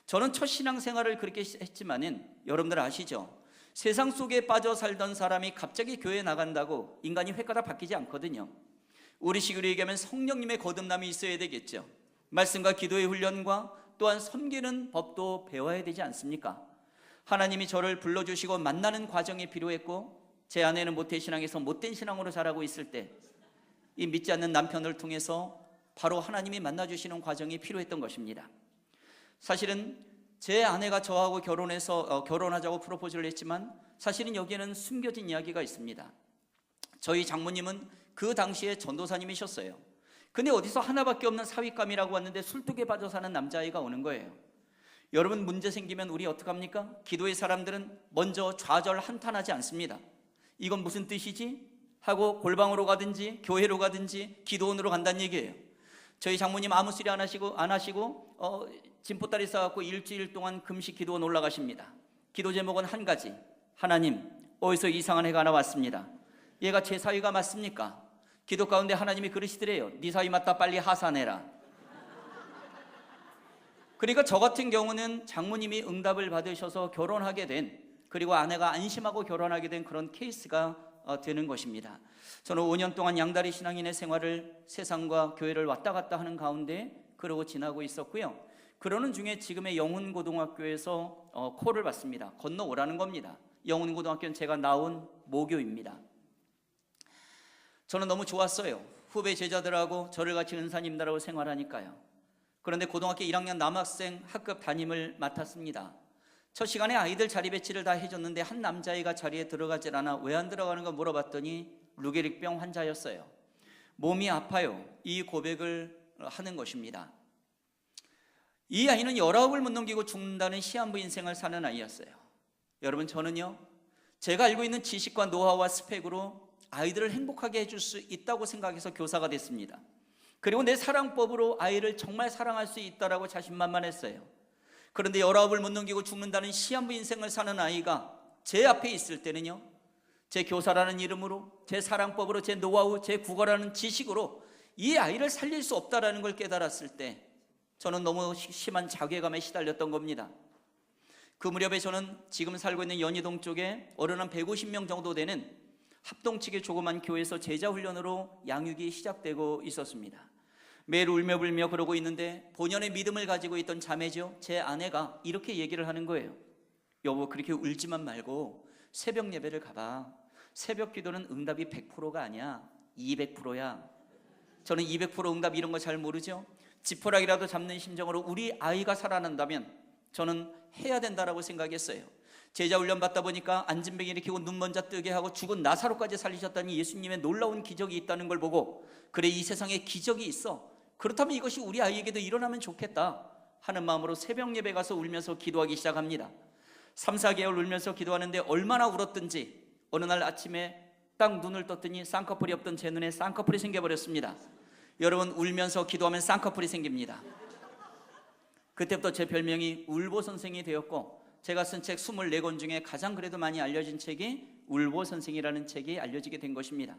[SPEAKER 7] 저는 첫 신앙생활을 그렇게 했지만은 여러분들 아시죠? 세상 속에 빠져 살던 사람이 갑자기 교회에 나간다고 인간이 횟가닥 바뀌지 않거든요. 우리식으로 얘기하면 성령님의 거듭남이 있어야 되겠죠. 말씀과 기도의 훈련과 또한 섬기는 법도 배워야 되지 않습니까? 하나님이 저를 불러주시고 만나는 과정이 필요했고 제 아내는 모태신앙에서 못된 신앙으로 자라고 있을 때 이 믿지 않는 남편을 통해서 바로 하나님이 만나주시는 과정이 필요했던 것입니다. 사실은 제 아내가 저하고 결혼하자고 프로포즈를 했지만 사실은 여기에는 숨겨진 이야기가 있습니다. 저희 장모님은 그 당시에 전도사님이셨어요. 근데 어디서 하나밖에 없는 사윗감이라고 왔는데 술독에 빠져 사는 남자아이가 오는 거예요. 여러분 문제 생기면 우리 어떡합니까? 기도의 사람들은 먼저 좌절 한탄하지 않습니다. 이건 무슨 뜻이지? 하고 골방으로 가든지 교회로 가든지 기도원으로 간다는 얘기예요. 저희 장모님 아무 소리 안 하시고 진포다리 싸갖고 일주일 동안 금식 기도원 올라가십니다. 기도 제목은 한 가지. 하나님, 어디서 이상한 애가 하나 왔습니다. 얘가 제 사위가 맞습니까? 기도 가운데 하나님이 그러시더래요. 네 사위 맞다, 빨리 하산해라. 그러니까 저 같은 경우는 장모님이 응답을 받으셔서 결혼하게 된, 그리고 아내가 안심하고 결혼하게 된 그런 케이스가 되는 것입니다. 저는 5년 동안 양다리 신앙인의 생활을 세상과 교회를 왔다 갔다 하는 가운데 그러고 지나고 있었고요. 그러는 중에 지금의 영훈고등학교에서 콜을 받습니다. 건너오라는 겁니다. 영훈고등학교는 제가 나온 모교입니다. 저는 너무 좋았어요. 후배 제자들하고 저를 같이 은사님들하고 생활하니까요. 그런데 고등학교 1학년 남학생 학급 담임을 맡았습니다. 첫 시간에 아이들 자리 배치를 다 해줬는데 한 남자아이가 자리에 들어가질 않아 왜 안 들어가는 거 물어봤더니 루게릭병 환자였어요. 몸이 아파요. 이 고백을 하는 것입니다. 이 아이는 19을 못 넘기고 죽는다는 시한부 인생을 사는 아이였어요. 여러분 저는요, 제가 알고 있는 지식과 노하우와 스펙으로 아이들을 행복하게 해줄 수 있다고 생각해서 교사가 됐습니다. 그리고 내 사랑법으로 아이를 정말 사랑할 수 있다라고 자신만만했어요. 그런데 19을 못 넘기고 죽는다는 시한부 인생을 사는 아이가 제 앞에 있을 때는요, 제 교사라는 이름으로, 제 사랑법으로, 제 노하우, 제 국어라는 지식으로 이 아이를 살릴 수 없다라는 걸 깨달았을 때 저는 너무 심한 자괴감에 시달렸던 겁니다. 그 무렵에 저는 지금 살고 있는 연희동 쪽에 어른 한 150명 정도 되는 합동측의 조그만 교회에서 제자훈련으로 양육이 시작되고 있었습니다. 매일 울며불며 그러고 있는데 본연의 믿음을 가지고 있던 자매죠, 제 아내가 이렇게 얘기를 하는 거예요. 여보, 그렇게 울지만 말고 새벽 예배를 가봐. 새벽 기도는 응답이 100%가 아니야, 200%야. 저는 200% 응답 이런 거 잘 모르죠. 지푸라기라도 잡는 심정으로 우리 아이가 살아난다면 저는 해야 된다라고 생각했어요. 제자 훈련 받다 보니까 안진뱅이 일으키고 눈 먼저 뜨게 하고 죽은 나사로까지 살리셨다니 예수님의 놀라운 기적이 있다는 걸 보고, 그래, 이 세상에 기적이 있어, 그렇다면 이것이 우리 아이에게도 일어나면 좋겠다 하는 마음으로 새벽 예배 가서 울면서 기도하기 시작합니다. 3, 4개월 울면서 기도하는데 얼마나 울었든지 어느 날 아침에 딱 눈을 떴더니 쌍꺼풀이 없던 제 눈에 쌍꺼풀이 생겨버렸습니다. 여러분, 울면서 기도하면 쌍꺼풀이 생깁니다. 그때부터 제 별명이 울보 선생이 되었고, 제가 쓴 책 24권 중에 가장 그래도 많이 알려진 책이 울보 선생이라는 책이 알려지게 된 것입니다.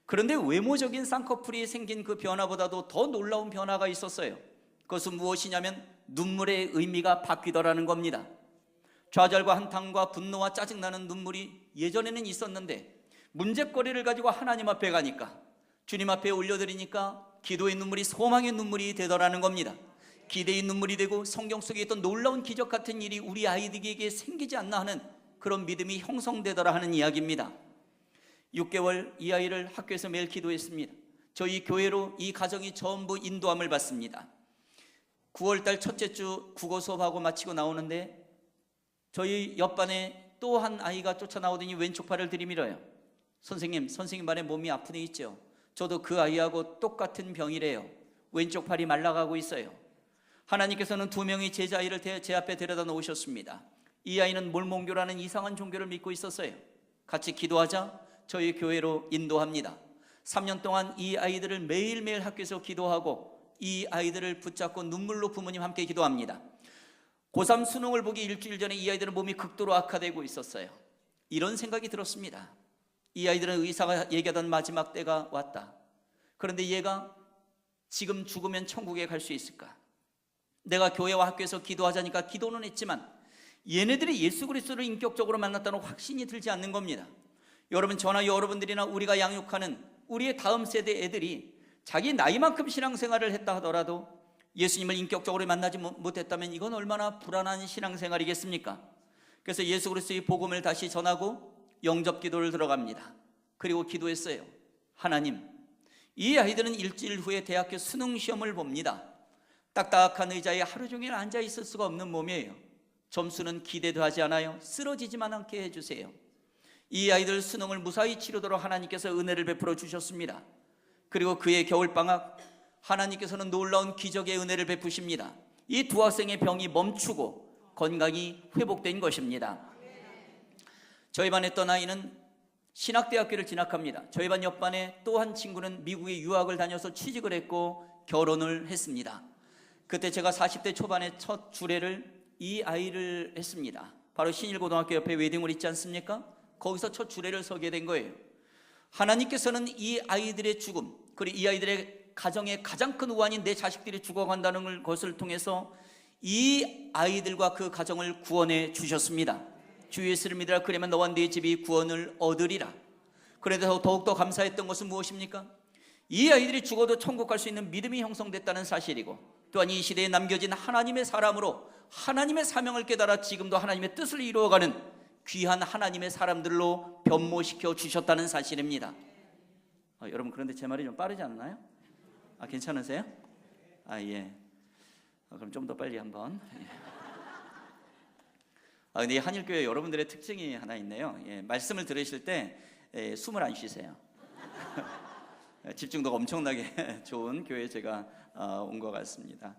[SPEAKER 7] 그런데 외모적인 쌍꺼풀이 생긴 그 변화보다도 더 놀라운 변화가 있었어요. 그것은 무엇이냐면 눈물의 의미가 바뀌더라는 겁니다. 좌절과 한탄과 분노와 짜증나는 눈물이 예전에는 있었는데 문제거리를 가지고 하나님 앞에 가니까, 주님 앞에 올려드리니까 기도의 눈물이 소망의 눈물이 되더라는 겁니다. 기대의 눈물이 되고 성경 속에 있던 놀라운 기적 같은 일이 우리 아이들에게 생기지 않나 하는 그런 믿음이 형성되더라 하는 이야기입니다. 6개월 이 아이를 학교에서 매일 기도했습니다. 저희 교회로 이 가정이 전부 인도함을 받습니다. 9월달 첫째 주 국어 수업하고 마치고 나오는데 저희 옆반에 또 한 아이가 쫓아나오더니 왼쪽 팔을 들이밀어요. 선생님 발에 몸이 아픈 애 있죠? 저도 그 아이하고 똑같은 병이래요. 왼쪽 팔이 말라가고 있어요. 하나님께서는 2명의 제자아이를 제 앞에 데려다 놓으셨습니다. 이 아이는 몰몬교라는 이상한 종교를 믿고 있었어요. 같이 기도하자 저희 교회로 인도합니다. 3년 동안 이 아이들을 매일매일 학교에서 기도하고 이 아이들을 붙잡고 눈물로 부모님 함께 기도합니다. 고3 수능을 보기 일주일 전에 이 아이들은 몸이 극도로 악화되고 있었어요. 이런 생각이 들었습니다. 이 아이들은 의사가 얘기하던 마지막 때가 왔다. 그런데 얘가 지금 죽으면 천국에 갈 수 있을까? 내가 교회와 학교에서 기도하자니까 기도는 했지만 얘네들이 예수 그리스도를 인격적으로 만났다는 확신이 들지 않는 겁니다. 여러분, 저나 여러분들이나 우리가 양육하는 우리의 다음 세대 애들이 자기 나이만큼 신앙생활을 했다 하더라도 예수님을 인격적으로 만나지 못했다면 이건 얼마나 불안한 신앙생활이겠습니까? 그래서 예수 그리스도의 복음을 다시 전하고 영접기도를 들어갑니다. 그리고 기도했어요. 하나님, 이 아이들은 일주일 후에 대학교 수능 시험을 봅니다. 딱딱한 의자에 하루 종일 앉아 있을 수가 없는 몸이에요. 점수는 기대도 하지 않아요. 쓰러지지만 않게 해주세요. 이 아이들 수능을 무사히 치르도록 하나님께서 은혜를 베풀어 주셨습니다. 그리고 그의 겨울방학, 하나님께서는 놀라운 기적의 은혜를 베푸십니다. 이 두 학생의 병이 멈추고 건강이 회복된 것입니다. 저희 반에 있던 아이는 신학대학교를 진학합니다. 저희 반 옆반에 또 한 친구는 미국에 유학을 다녀서 취직을 했고 결혼을 했습니다. 그때 제가 40대 초반에 첫 주례를 이 아이를 했습니다. 바로 신일고등학교 옆에 웨딩홀 있지 않습니까? 거기서 첫 주례를 서게 된 거예요. 하나님께서는 이 아이들의 죽음, 그리고 이 아이들의 가정의 가장 큰 우환인 내 자식들이 죽어간다는 것을 통해서 이 아이들과 그 가정을 구원해 주셨습니다. 주 예수를 믿으라, 그러면 너와 네 집이 구원을 얻으리라. 그래서 더욱더 감사했던 것은 무엇입니까? 이 아이들이 죽어도 천국 갈 수 있는 믿음이 형성됐다는 사실이고, 또한 이 시대에 남겨진 하나님의 사람으로 하나님의 사명을 깨달아 지금도 하나님의 뜻을 이루어가는 귀한 하나님의 사람들로 변모시켜 주셨다는 사실입니다. 여러분, 그런데 제 말이 좀 빠르지 않나요? 괜찮으세요? 예. 그럼 좀 더 빨리 한번. 근데 이 한일교회 여러분들의 특징이 하나 있네요. 말씀을 들으실 때 숨을 안 쉬세요. 집중도가 엄청나게 좋은 교회에 제가 온 것 같습니다.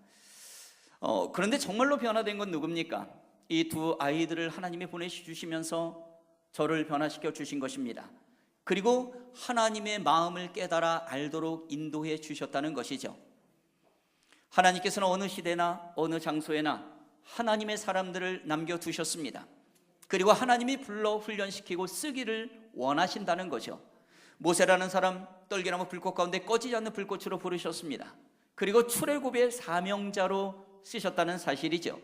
[SPEAKER 7] 그런데 정말로 변화된 건 누굽니까? 이 두 아이들을 하나님이 보내주시면서 저를 변화시켜 주신 것입니다. 그리고 하나님의 마음을 깨달아 알도록 인도해 주셨다는 것이죠. 하나님께서는 어느 시대나 어느 장소에나 하나님의 사람들을 남겨두셨습니다. 그리고 하나님이 불러 훈련시키고 쓰기를 원하신다는 거죠. 모세라는 사람 떨기나무 불꽃 가운데 꺼지지 않는 불꽃으로 부르셨습니다. 그리고 출애굽의 사명자로 쓰셨다는 사실이죠.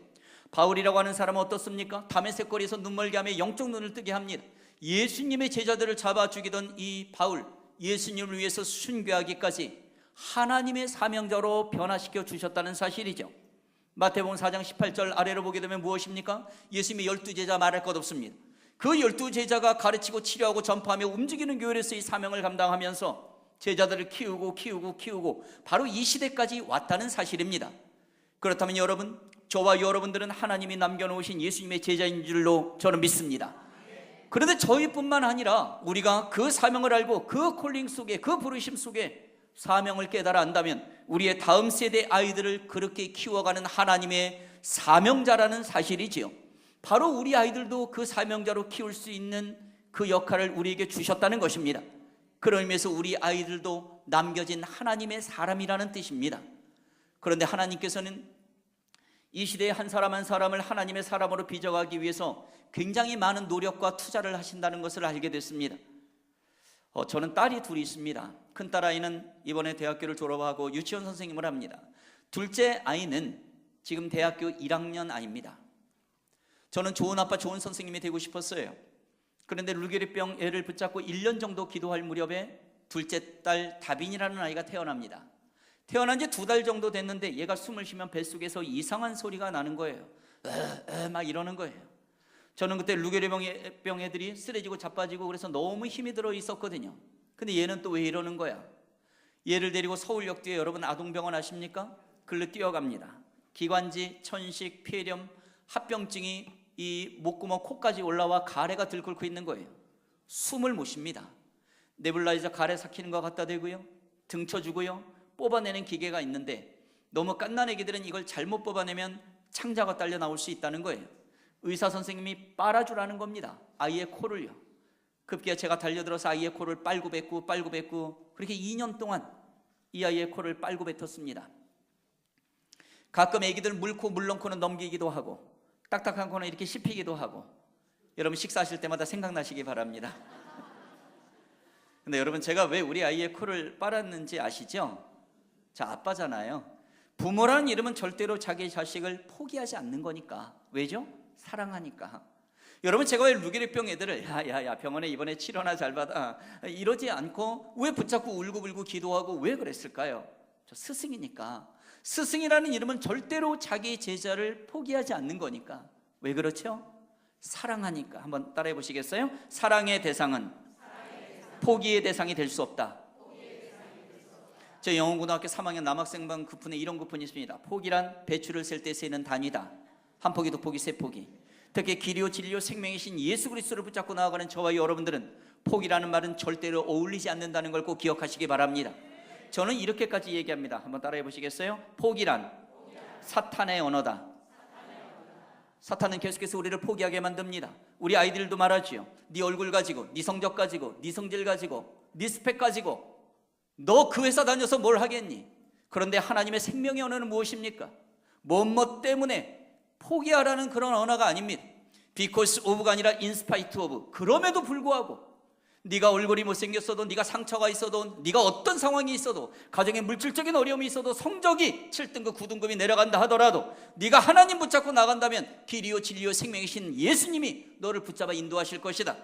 [SPEAKER 7] 바울이라고 하는 사람은 어떻습니까? 다메섹 거리에서 눈멀게 하며 영적 눈을 뜨게 합니다. 예수님의 제자들을 잡아 죽이던 이 바울, 예수님을 위해서 순교하기까지 하나님의 사명자로 변화시켜 주셨다는 사실이죠. 마태복음 4장 18절 아래로 보게 되면 무엇입니까? 예수님의 12제자 말할 것 없습니다. 그 12제자가 가르치고 치료하고 전파하며 움직이는 교회에서 이 사명을 감당하면서 제자들을 키우고 바로 이 시대까지 왔다는 사실입니다. 그렇다면 여러분, 저와 여러분들은 하나님이 남겨놓으신 예수님의 제자인 줄로 저는 믿습니다. 그런데 저희뿐만 아니라 우리가 그 사명을 알고 그 콜링 속에, 그 부르심 속에 사명을 깨달아 안다면 우리의 다음 세대 아이들을 그렇게 키워가는 하나님의 사명자라는 사실이지요. 바로 우리 아이들도 그 사명자로 키울 수 있는 그 역할을 우리에게 주셨다는 것입니다. 그런 의미에서 우리 아이들도 남겨진 하나님의 사람이라는 뜻입니다. 그런데 하나님께서는 이 시대의 한 사람 한 사람을 하나님의 사람으로 빚어가기 위해서 굉장히 많은 노력과 투자를 하신다는 것을 알게 됐습니다. 저는 딸이 둘이 있습니다. 큰딸 아이는 이번에 대학교를 졸업하고 유치원 선생님을 합니다. 둘째 아이는 지금 대학교 1학년 아이입니다. 저는 좋은 아빠, 좋은 선생님이 되고 싶었어요. 그런데 루게리병 애를 붙잡고 1년 정도 기도할 무렵에 둘째 딸 다빈이라는 아이가 태어납니다. 태어난 지 2달 정도 됐는데 얘가 숨을 쉬면 뱃속에서 이상한 소리가 나는 거예요. 막 이러는 거예요. 저는 그때 루게리병 애들이 쓰러지고 자빠지고 그래서 너무 힘이 들어 있었거든요. 근데 얘는 또 왜 이러는 거야? 얘를 데리고 서울역 뒤에 여러분 아동병원 아십니까? 글로 뛰어갑니다. 기관지, 천식, 폐렴, 합병증이 이 목구멍 코까지 올라와 가래가 들끓고 있는 거예요. 숨을 못 쉽니다. 네뷸라이저 가래 삭히는 거 갖다 대고요, 등쳐주고요, 뽑아내는 기계가 있는데 너무 갓난 애기들은 이걸 잘못 뽑아내면 창자가 딸려 나올 수 있다는 거예요. 의사 선생님이 빨아주라는 겁니다. 아이의 코를요. 급기야 제가 달려들어서 아이의 코를 빨고 뱉고 그렇게 2년 동안 이 아이의 코를 빨고 뱉었습니다. 가끔 애기들 물코 물렁코는 넘기기도 하고 딱딱한 코는 이렇게 씹히기도 하고, 여러분 식사하실 때마다 생각나시기 바랍니다. 근데 여러분, 제가 왜 우리 아이의 코를 빨았는지 아시죠? 자, 아빠잖아요. 부모라는 이름은 절대로 자기 자식을 포기하지 않는 거니까. 왜죠? 사랑하니까. 여러분, 제가 왜 루게리병 애들을 야 병원에 이번에 치료나 잘 받아 이러지 않고 왜 붙잡고 울고불고 기도하고 왜 그랬을까요? 저 스승이니까. 스승이라는 이름은 절대로 자기 제자를 포기하지 않는 거니까. 왜 그렇죠? 사랑하니까. 한번 따라해 보시겠어요? 사랑의 대상은 포기의 대상이 될 수 없다. 제 영원고등학교 3학년 남학생반 구푼에 이런 구푼이 있습니다. 포기란 배추를 셀 때 세는 단위다. 한 포기, 두 포기, 세 포기. 특히 길이요 진리요 생명이신 예수 그리스도를 붙잡고 나아가는 저와 여러분들은 포기라는 말은 절대로 어울리지 않는다는 걸 꼭 기억하시기 바랍니다. 저는 이렇게까지 얘기합니다. 한번 따라해 보시겠어요? 포기란 사탄의 언어다. 사탄은 계속해서 우리를 포기하게 만듭니다. 우리 아이들도 말하지요. 네 얼굴 가지고, 네 성적 가지고, 네 성질 가지고, 네 스펙 가지고 너 그 회사 다녀서 뭘 하겠니? 그런데 하나님의 생명의 언어는 무엇입니까? 뭐뭐 때문에 포기하라는 그런 언어가 아닙니다. Because of가 아니라 in spite of. 그럼에도 불구하고 네가 얼굴이 못생겼어도, 네가 상처가 있어도, 네가 어떤 상황이 있어도, 가정에 물질적인 어려움이 있어도, 성적이 7등급 9등급이 내려간다 하더라도 네가 하나님 붙잡고 나간다면 길이요 진리요 생명이신 예수님이 너를 붙잡아 인도하실 것이다.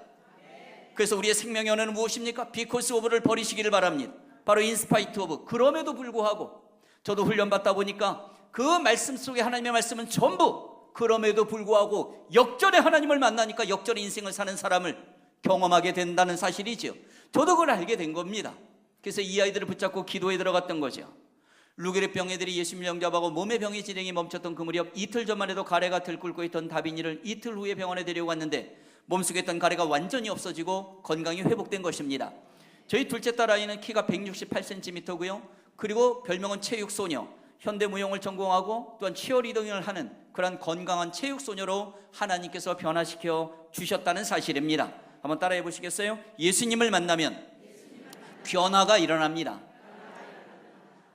[SPEAKER 7] 그래서 우리의 생명의 언어는 무엇입니까? Because of를 버리시기를 바랍니다. 바로 in spite of. 그럼에도 불구하고, 저도 훈련받다 보니까 그 말씀 속에 하나님의 말씀은 전부 그럼에도 불구하고 역전의 하나님을 만나니까 역전의 인생을 사는 사람을 경험하게 된다는 사실이죠. 저도 그걸 알게 된 겁니다. 그래서 이 아이들을 붙잡고 기도에 들어갔던 거죠. 루게리병 애들이 예수님을 영접하고 몸의 병의 진행이 멈췄던 그 무렵, 이틀 전만 해도 가래가 들끓고 있던 다빈이를 이틀 후에 병원에 데려갔는데 몸속에 있던 가래가 완전히 없어지고 건강이 회복된 것입니다. 저희 둘째 딸 아이는 키가 168cm고요. 그리고 별명은 체육소녀, 현대무용을 전공하고 또한 치어리딩을 하는 그런 건강한 체육소녀로 하나님께서 변화시켜 주셨다는 사실입니다. 한번 따라해 보시겠어요? 예수님을 만나면 변화가 일어납니다.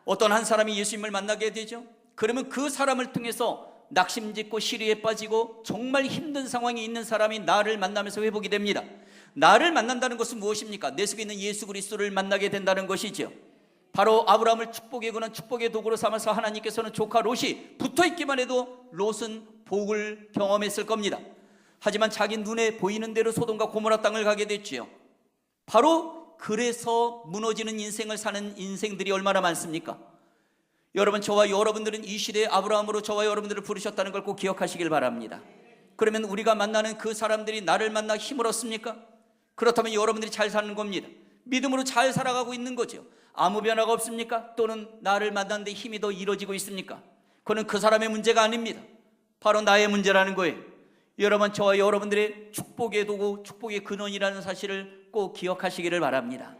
[SPEAKER 7] 어떤 한 사람이 예수님을 만나게 되죠. 그러면 그 사람을 통해서 낙심짓고 시리에 빠지고 정말 힘든 상황이 있는 사람이 나를 만나면서 회복이 됩니다. 나를 만난다는 것은 무엇입니까? 내 속에 있는 예수 그리스도를 만나게 된다는 것이죠. 바로 아브라함을 축복에 거는 축복의 도구로 삼아서 하나님께서는 조카 롯이 붙어있기만 해도 롯은 복을 경험했을 겁니다. 하지만 자기 눈에 보이는 대로 소돔과 고모라 땅을 가게 됐지요. 바로 그래서 무너지는 인생을 사는 인생들이 얼마나 많습니까? 여러분, 저와 여러분들은 이 시대의 아브라함으로 저와 여러분들을 부르셨다는 걸 꼭 기억하시길 바랍니다. 그러면 우리가 만나는 그 사람들이 나를 만나 힘을 얻습니까? 그렇다면 여러분들이 잘 사는 겁니다. 믿음으로 잘 살아가고 있는 거죠. 아무 변화가 없습니까? 또는 나를 만나는데 힘이 더 이루어지고 있습니까? 그건 그 사람의 문제가 아닙니다. 바로 나의 문제라는 거예요. 여러분, 저와 여러분들의 축복의 도구, 축복의 근원이라는 사실을 꼭 기억하시기를 바랍니다.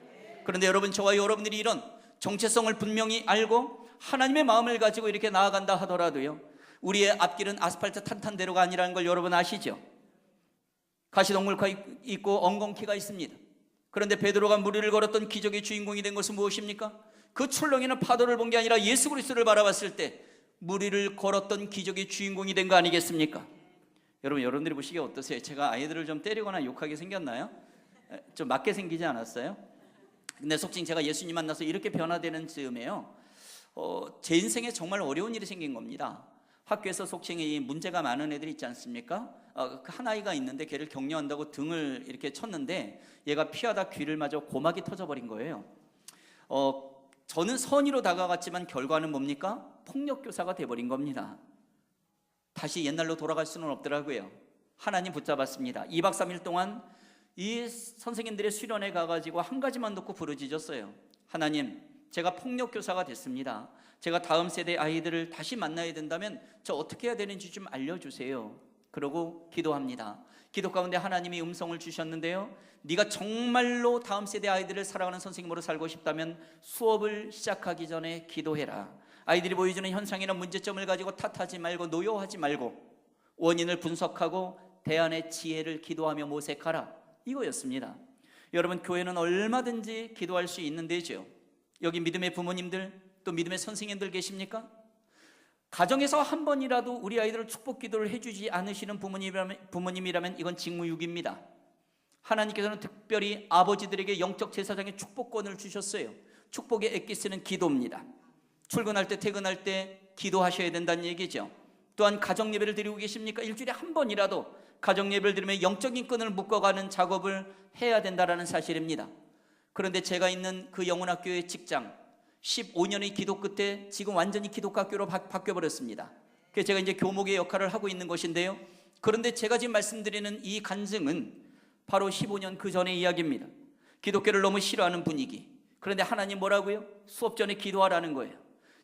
[SPEAKER 7] 그런데 여러분, 저와 여러분들이 이런 정체성을 분명히 알고 하나님의 마음을 가지고 이렇게 나아간다 하더라도요, 우리의 앞길은 아스팔트 탄탄대로가 아니라는 걸 여러분 아시죠? 가시동물가 있고 엉겅퀴가 있습니다. 그런데 베드로가 무리를 걸었던 기적의 주인공이 된 것은 무엇입니까? 그 출렁이는 파도를 본 게 아니라 예수 그리스도를 바라봤을 때 무리를 걸었던 기적의 주인공이 된 거 아니겠습니까? 여러분들이 보시기에 어떠세요? 제가 아이들을 좀 때리거나 욕하게 생겼나요? 좀 맞게 생기지 않았어요? 근데 속칭 제가 예수님 만나서 이렇게 변화되는 즈음에요, 제 인생에 정말 어려운 일이 생긴 겁니다. 학교에서 속칭이 문제가 많은 애들이 있지 않습니까? 한 아이가 있는데 걔를 격려한다고 등을 이렇게 쳤는데 얘가 피하다 귀를 맞아 고막이 터져버린 거예요. 저는 선의로 다가갔지만 결과는 뭡니까? 폭력교사가 돼버린 겁니다. 다시 옛날로 돌아갈 수는 없더라고요. 하나님 붙잡았습니다. 2박 3일 동안 이 선생님들의 수련회 가가지고 한 가지만 놓고 부르짖었어요. 하나님, 제가 폭력교사가 됐습니다. 제가 다음 세대 아이들을 다시 만나야 된다면 저 어떻게 해야 되는지 좀 알려주세요. 그러고 기도합니다. 기도 가운데 하나님이 음성을 주셨는데요, 네가 정말로 다음 세대 아이들을 사랑하는 선생님으로 살고 싶다면 수업을 시작하기 전에 기도해라. 아이들이 보여주는 현상이나 문제점을 가지고 탓하지 말고 노여워하지 말고 원인을 분석하고 대안의 지혜를 기도하며 모색하라. 이거였습니다. 여러분, 교회는 얼마든지 기도할 수 있는 데죠. 여기 믿음의 부모님들, 또 믿음의 선생님들 계십니까? 가정에서 한 번이라도 우리 아이들을 축복 기도를 해주지 않으시는 부모님이라면 이건 직무유기입니다. 하나님께서는 특별히 아버지들에게 영적 제사장의 축복권을 주셨어요. 축복의 엑기스는 기도입니다. 출근할 때 퇴근할 때 기도하셔야 된다는 얘기죠. 또한 가정 예배를 드리고 계십니까? 일주일에 한 번이라도 가정 예배를 드리며 영적인 끈을 묶어가는 작업을 해야 된다는 사실입니다. 그런데 제가 있는 그 영혼학교의 직장 15년의 기도 끝에 지금 완전히 기독학교로 바뀌어버렸습니다. 그래서 제가 이제 교목의 역할을 하고 있는 것인데요, 그런데 제가 지금 말씀드리는 이 간증은 바로 15년 그 전의 이야기입니다. 기독교를 너무 싫어하는 분위기. 그런데 하나님 뭐라고요? 수업 전에 기도하라는 거예요.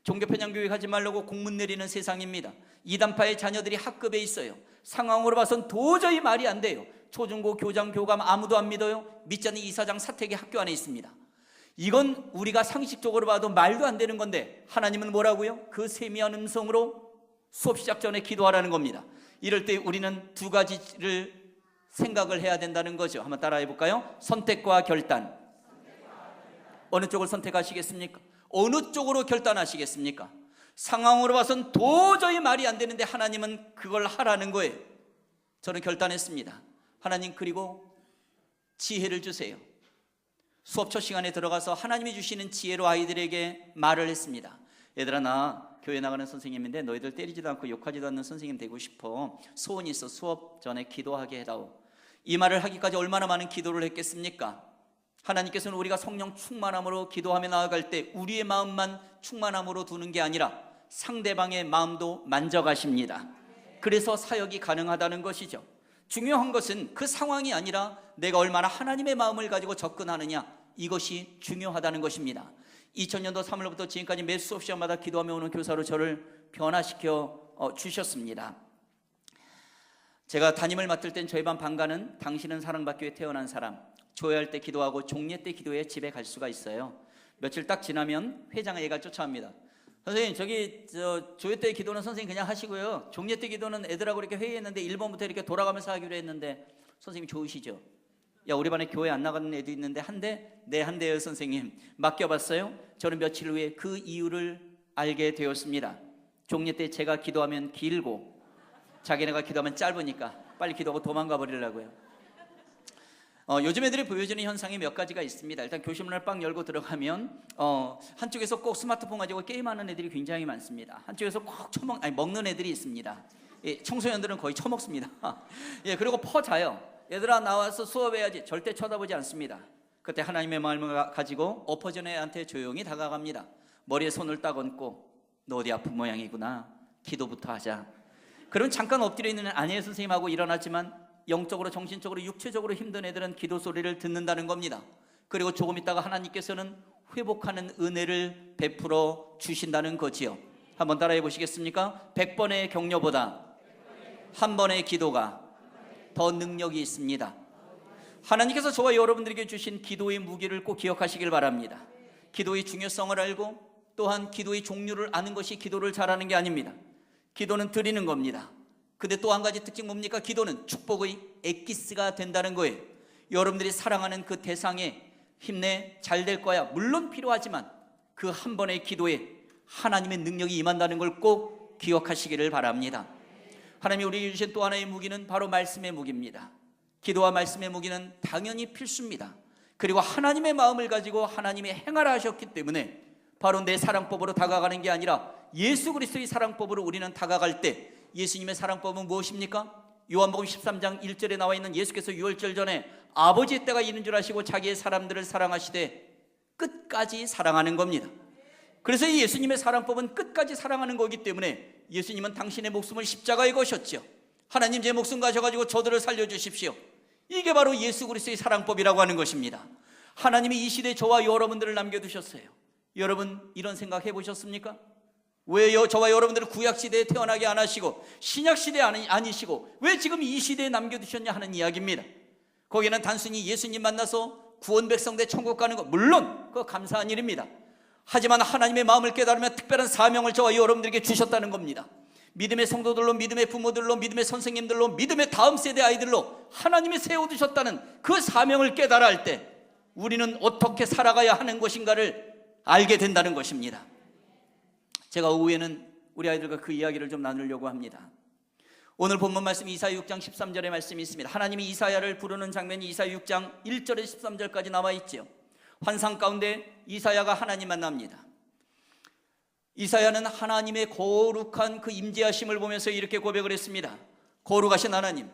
[SPEAKER 7] 종교편향교육 하지 말라고 공문 내리는 세상입니다. 이단파의 자녀들이 학급에 있어요. 상황으로 봐선 도저히 말이 안 돼요. 초중고 교장 교감 아무도 안 믿어요. 믿지 않는 이사장 사택이 학교 안에 있습니다. 이건 우리가 상식적으로 봐도 말도 안 되는 건데 하나님은 뭐라고요? 그 세미한 음성으로 수업 시작 전에 기도하라는 겁니다. 이럴 때 우리는 두 가지를 생각을 해야 된다는 거죠. 한번 따라해 볼까요? 선택과 결단. 어느 쪽을 선택하시겠습니까? 어느 쪽으로 결단하시겠습니까? 상황으로 봐선 도저히 말이 안 되는데 하나님은 그걸 하라는 거예요. 저는 결단했습니다. 하나님, 그리고 지혜를 주세요. 수업 첫 시간에 들어가서 하나님이 주시는 지혜로 아이들에게 말을 했습니다. 얘들아, 나 교회 나가는 선생님인데 너희들 때리지도 않고 욕하지도 않는 선생님 되고 싶어. 소원이 있어. 수업 전에 기도하게 해다오. 이 말을 하기까지 얼마나 많은 기도를 했겠습니까? 하나님께서는 우리가 성령 충만함으로 기도하며 나아갈 때 우리의 마음만 충만함으로 두는 게 아니라 상대방의 마음도 만져가십니다. 그래서 사역이 가능하다는 것이죠. 중요한 것은 그 상황이 아니라 내가 얼마나 하나님의 마음을 가지고 접근하느냐, 이것이 중요하다는 것입니다. 2000년도 3월부터 지금까지 매 수업 시간마다 기도하며 오는 교사로 저를 변화시켜 주셨습니다. 제가 담임을 맡을 땐 저희 반 방가는 당신은 사랑받기 위해 태어난 사람, 조회할 때 기도하고 종례 때 기도해 집에 갈 수가 있어요. 며칠 딱 지나면 회장은 애가 쫓아옵니다. 선생님, 저기 조회 때 기도는 선생님 그냥 하시고요, 종례 때 기도는 애들하고 이렇게 회의했는데 1번부터 이렇게 돌아가면서 하기로 했는데 선생님 좋으시죠? 야, 우리 반에 교회 안 나가는 애도 있는데 한대? 네, 한대요 선생님. 맡겨봤어요? 저는 며칠 후에 그 이유를 알게 되었습니다. 종례 때 제가 기도하면 길고 자기네가 기도하면 짧으니까 빨리 기도하고 도망가 버리려고요. 요즘 애들이 보여주는 현상이 몇 가지가 있습니다. 일단 교실문을 빡 열고 들어가면 한쪽에서 꼭 스마트폰 가지고 게임하는 애들이 굉장히 많습니다. 한쪽에서 꼭 먹는 애들이 있습니다. 예, 청소년들은 거의 처먹습니다. 예, 그리고 퍼자요. 얘들아, 나와서 수업해야지. 절대 쳐다보지 않습니다. 그때 하나님의 마음을 가지고 엎어진 애한테 조용히 다가갑니다. 머리에 손을 딱 얹고 너 어디 아픈 모양이구나. 기도부터 하자. 그럼 잠깐 엎드려 있는 아니에요 선생님하고 일어났지만 영적으로, 정신적으로, 육체적으로 힘든 애들은 기도 소리를 듣는다는 겁니다. 그리고 조금 있다가 하나님께서는 회복하는 은혜를 베풀어 주신다는 거지요. 한번 따라해 보시겠습니까? 100번의 격려보다 한 번의 기도가 더 능력이 있습니다. 하나님께서 저와 여러분들에게 주신 기도의 무기를 꼭 기억하시길 바랍니다. 기도의 중요성을 알고 또한 기도의 종류를 아는 것이 기도를 잘하는 게 아닙니다. 기도는 드리는 겁니다. 근데 또 한 가지 특징 뭡니까? 기도는 축복의 엑기스가 된다는 거예요. 여러분들이 사랑하는 그 대상에 힘내, 잘 될 거야, 물론 필요하지만 그 한 번의 기도에 하나님의 능력이 임한다는 걸 꼭 기억하시기를 바랍니다. 하나님이 우리에게 주신 또 하나의 무기는 바로 말씀의 무기입니다. 기도와 말씀의 무기는 당연히 필수입니다. 그리고 하나님의 마음을 가지고 하나님의 행하라 하셨기 때문에 바로 내 사랑법으로 다가가는 게 아니라 예수 그리스도의 사랑법으로 우리는 다가갈 때 예수님의 사랑법은 무엇입니까? 요한복음 13장 1절에 나와 있는 예수께서 유월절 전에 아버지의 때가 이른 줄 아시고 자기의 사람들을 사랑하시되 끝까지 사랑하는 겁니다. 그래서 이 예수님의 사랑법은 끝까지 사랑하는 거기 때문에 예수님은 당신의 목숨을 십자가에 거셨죠. 하나님, 제 목숨 가셔가지고 저들을 살려주십시오. 이게 바로 예수 그리스도의 사랑법이라고 하는 것입니다. 하나님이 이 시대에 저와 여러분들을 남겨두셨어요. 여러분, 이런 생각 해보셨습니까? 왜 저와 여러분들을 구약시대에 태어나게 안 하시고 신약시대에 아니시고 왜 지금 이 시대에 남겨두셨냐 하는 이야기입니다. 거기는 단순히 예수님 만나서 구원 백성대 천국 가는 것, 물론 그거 감사한 일입니다. 하지만 하나님의 마음을 깨달으면 특별한 사명을 저와 여러분들에게 주셨다는 겁니다. 믿음의 성도들로, 믿음의 부모들로, 믿음의 선생님들로, 믿음의 다음 세대 아이들로 하나님이 세워두셨다는 그 사명을 깨달아 할 때 우리는 어떻게 살아가야 하는 것인가를 알게 된다는 것입니다. 제가 오후에는 우리 아이들과 그 이야기를 좀 나누려고 합니다. 오늘 본문 말씀 이사야 6장 13절의 말씀이 있습니다. 하나님이 이사야를 부르는 장면이 이사야 6장 1절에 13절까지 나와 있죠. 환상 가운데 이사야가 하나님 만납니다. 이사야는 하나님의 거룩한 그 임재하심을 보면서 이렇게 고백을 했습니다. 거룩하신 하나님,